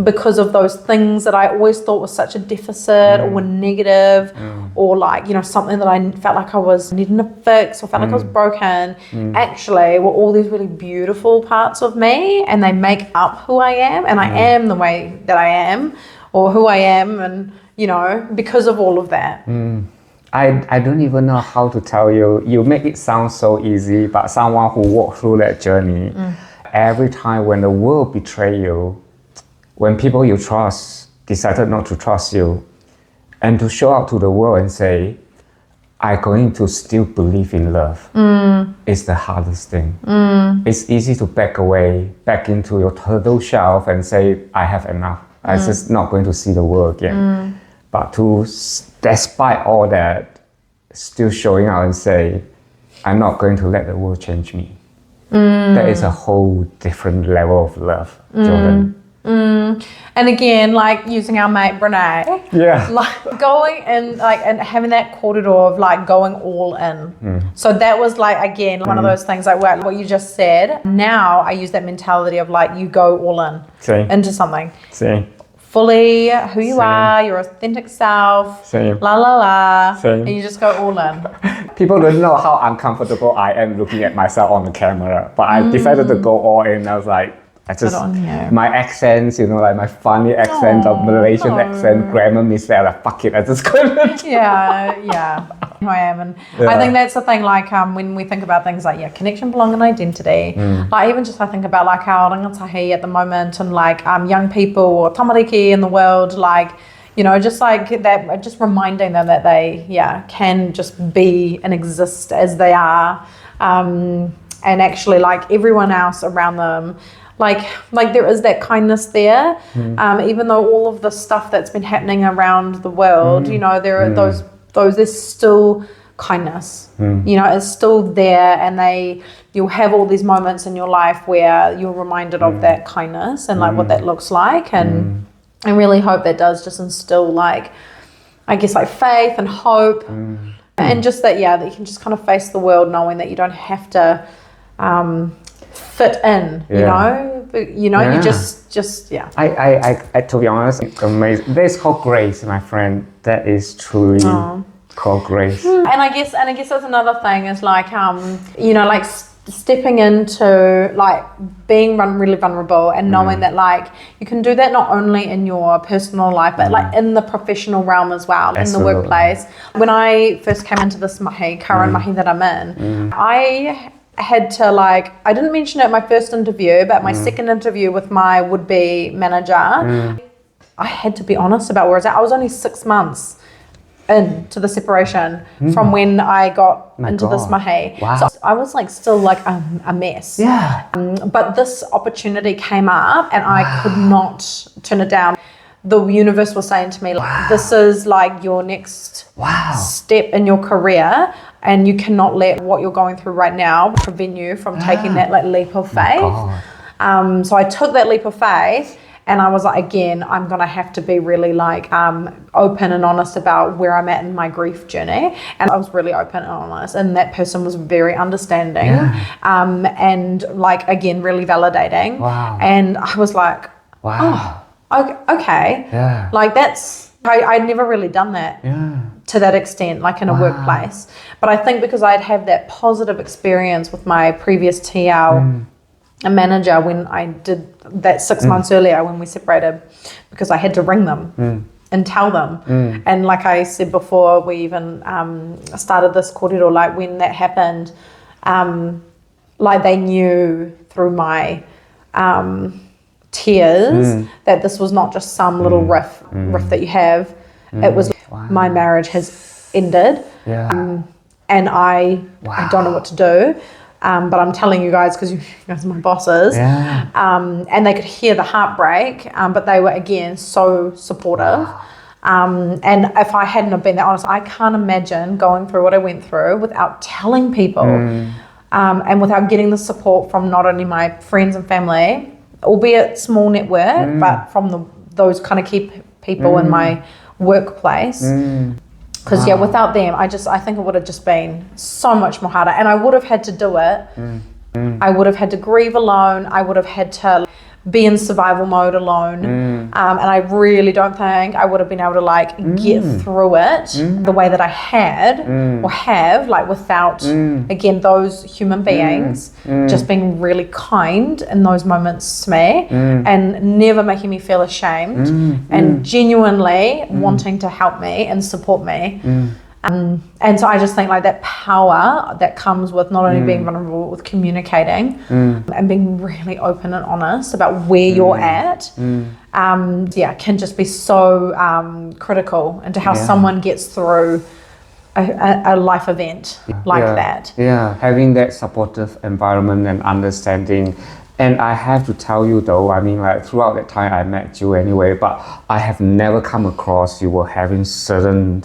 because of those things that I always thought was such a deficit or were negative or like, you know, something that I felt like I was needing to fix or felt like I was broken, actually were all these really beautiful parts of me and they make up who I am and I am the way that I am or who I am and, you know, because of all of that. I don't even know how to tell you. You make it sound so easy, but someone who walked through that journey, every time when the world betray you, when people you trust decided not to trust you, and to show out to the world and say, I'm going to still believe in love, is the hardest thing. It's easy to back away, back into your turtle shelf and say, I have enough. I'm just not going to see the world again. But to, despite all that, still showing out and say, I'm not going to let the world change me. That is a whole different level of love, Jordyn. And again, like using our mate Brene, like going in, like and having that corridor of like going all in. So that was like again one of those things like what you just said. Now I use that mentality of like you go all in into something. Fully who you are, your authentic self, la la la, and you just go all in. People don't know how uncomfortable I am looking at myself on the camera, but I decided to go all in. I was like, just my accents, like my funny accent of Malaysian accent, grammar mistake, like fuck it, I just couldn't. Yeah. Who I am, and I think that's the thing. Like when we think about things like connection, belonging, and identity. Like even just I think about like our rangatahi at the moment, and like young people or tamariki in the world, like just like that, just reminding them that they can just be and exist as they are, and actually like everyone else around them. Like there is that kindness there, even though all of the stuff that's been happening around the world, there are those there's still kindness, it's still there, and you'll have all these moments in your life where you're reminded of that kindness and like what that looks like, and I really hope that does just instill like, I guess like faith and hope, and just that that you can just kind of face the world knowing that you don't have to fit in, you just I to be honest, amazing. That's called grace, my friend. That is truly called grace. And I guess that's another thing is like like stepping into like being really vulnerable and knowing that like you can do that not only in your personal life but like in the professional realm as well. Absolutely. In the workplace. When I first came into this current mahi that I'm in, I had to like, I didn't mention it at my first interview, but my second interview with my would-be manager, I had to be honest about where I was at. I was only 6 months into the separation from when I got into this mahi. Wow. So I was like still like a mess. Yeah. But this opportunity came up and I could not turn it down. The universe was saying to me, like, this is like your next step in your career, and you cannot let what you're going through right now prevent you from taking that like leap of faith. So I took that leap of faith, and I was like, again, I'm gonna have to be really like open and honest about where I'm at in my grief journey. And I was really open and honest, and that person was very understanding, and like again really validating. And I was like, okay. Like that's, I'd never really done that to that extent, like in a workplace. But I think because I'd had that positive experience with my previous TL, a manager, when I did that 6 months earlier when we separated, because I had to ring them and tell them. And like I said before, we even started this kōrero, like when that happened, like they knew through my tears that this was not just some little riff that you have. It was my marriage has ended, and I don't know what to do, but I'm telling you guys because you guys are my bosses, and they could hear the heartbreak, but they were again so supportive. And if I hadn't have been that honest, I can't imagine going through what I went through without telling people, and without getting the support from not only my friends and family, albeit small network, but from those kind of key people in my workplace. Because without them, I think it would have just been so much more harder, and I would have had to do it. I would have had to grieve alone. I would have had to be in survival mode alone, and I really don't think I would have been able to like get through it the way that I had or have, like without again those human beings just being really kind in those moments to me, and never making me feel ashamed, and genuinely wanting to help me and support me. And so I just think like that power that comes with not only being vulnerable, with communicating and being really open and honest about where you're at, can just be so critical into how someone gets through a life event like that. Yeah, having that supportive environment and understanding. And I have to tell you though, I mean like throughout that time I met you anyway, but I have never come across you were having certain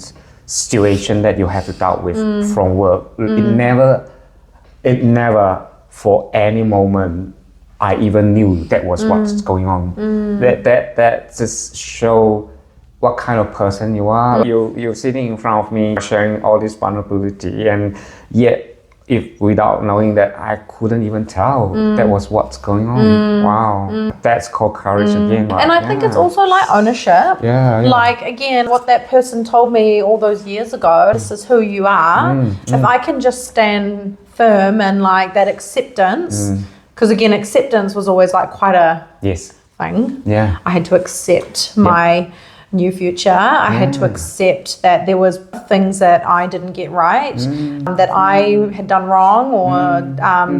situation that you have to deal with from work. It never for any moment I even knew that was what's going on. That just show what kind of person you are. You're sitting in front of me sharing all this vulnerability, and yet if without knowing that I couldn't even tell that was what's going on. Wow, that's called courage again. Right? And I think it's also like ownership. Like again, what that person told me all those years ago, this is who you are. If I can just stand firm and like that acceptance because again, acceptance was always like quite a Yes. thing. Yeah. I had to accept my new future. I had to accept that there was things that I didn't get right, that I had done wrong or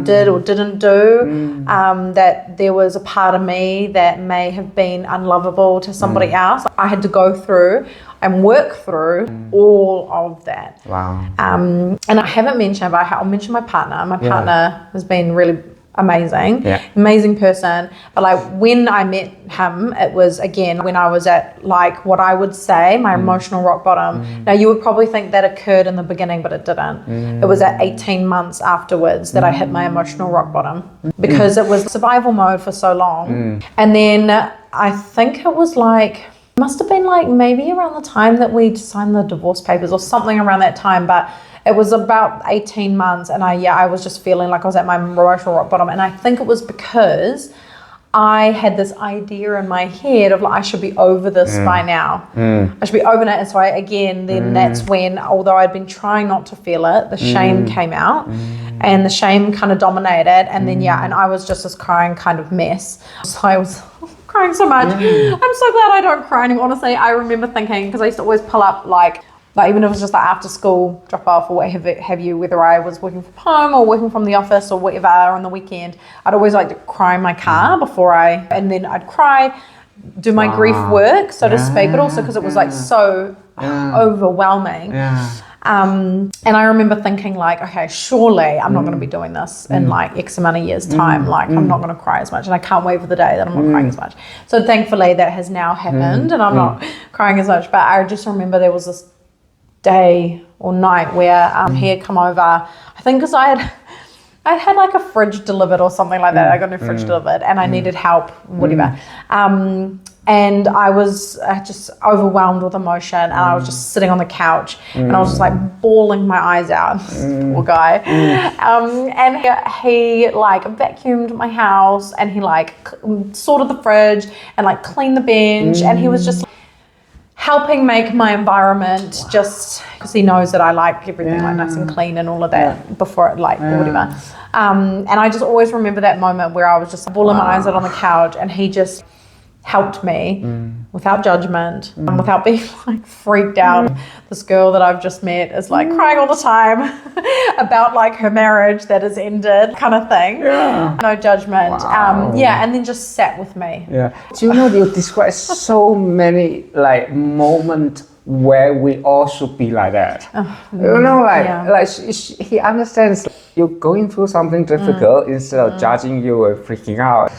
did or didn't do, that there was a part of me that may have been unlovable to somebody else. I had to go through and work through all of that. Wow. And I haven't mentioned, but I'll mention my partner. My partner has been really amazing, amazing person. But like when I met him, it was again when I was at like what I would say my emotional rock bottom. Now you would probably think that occurred in the beginning, but it didn't. It was at 18 months afterwards that I hit my emotional rock bottom, because it was survival mode for so long. And then I think it was like, must have been like maybe around the time that we signed the divorce papers or something around that time, but it was about 18 months, and I was just feeling like I was at my emotional rock bottom. And I think it was because I had this idea in my head of like, I should be over this by now. I should be over it. And so that's when, although I'd been trying not to feel it, the shame came out, and the shame kind of dominated. And then, and I was just this crying kind of mess. So I was crying so much. I'm so glad I don't cry anymore. Honestly, I remember thinking, because I used to always pull up like even if it was just like after school drop off or what have you, whether I was working from home or working from the office or whatever on the weekend, I'd always like to cry in my car and then I'd cry, do my grief work, so to speak, but also because it was like so overwhelming. And I remember thinking like, okay, surely I'm not going to be doing this in like X amount of years time. Like I'm not going to cry as much, and I can't wait for the day that I'm not crying as much. So thankfully that has now happened and I'm not crying as much. But I just remember there was this day or night where he had come over, I think because I had like a fridge delivered or something like that. I got a fridge delivered and I needed help, whatever. And I was just overwhelmed with emotion, and I was just sitting on the couch and I was just like bawling my eyes out. Poor guy. And he like vacuumed my house, and he like sorted the fridge and like cleaned the bench, and he was just helping make my environment, just because he knows that I like everything like nice and clean and all of that before it like whatever. And I just always remember that moment where I was just bawling my eyes out on the couch, and he just helped me without judgment, without being like freaked out. This girl that I've just met is like crying all the time about like her marriage that has ended, kind of thing. No judgment. And then just sat with me. Do you know, you describe so many like moments where we all should be like that. You know, like he understands you're going through something difficult. Instead of judging you and freaking out,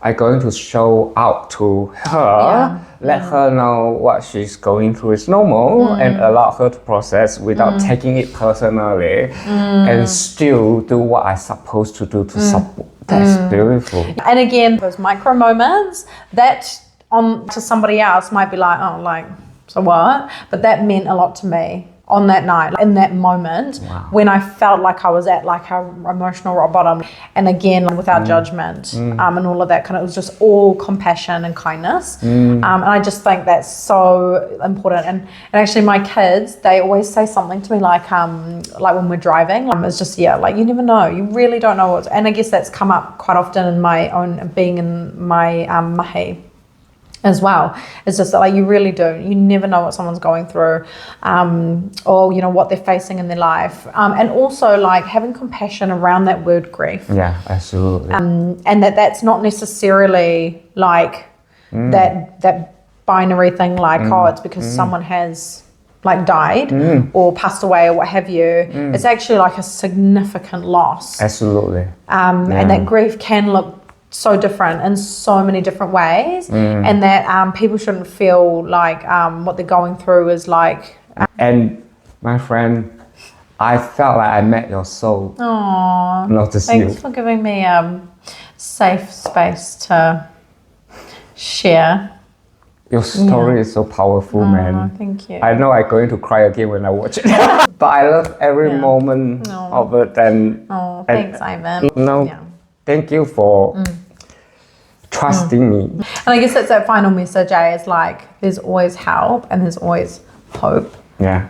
I'm going to show out to her, let her know what she's going through is normal, and allow her to process without taking it personally, and still do what I'm supposed to do to support. That's beautiful. And again, those micro moments that to somebody else might be like, oh, like, so what? But that meant a lot to me on that night, in that moment, when I felt like I was at like a emotional rock bottom, and again without judgment, and all of that kind of, it was just all compassion and kindness, and I just think that's so important. And actually my kids, they always say something to me like when we're driving, it's just like you never know, you really don't know what. And I guess that's come up quite often in my own being in my mahi as well. It's just that like you really do, you never know what someone's going through, or you know what they're facing in their life, and also like having compassion around that word grief. Absolutely. And that's not necessarily like that binary thing like it's because someone has like died or passed away or what have you. It's actually like a significant loss. Absolutely. And that grief can look so different in so many different ways, and that people shouldn't feel like what they're going through is like. And my friend, I felt like I met your soul. Aww, Notice thanks you. for giving me a safe space to share. Your story is so powerful, man. Thank you. I know I'm going to cry again when I watch it. But I love every moment of it. And thanks, Ivan. Thank you for trusting me. And I guess that's that final message, is like there's always help and there's always hope. Yeah.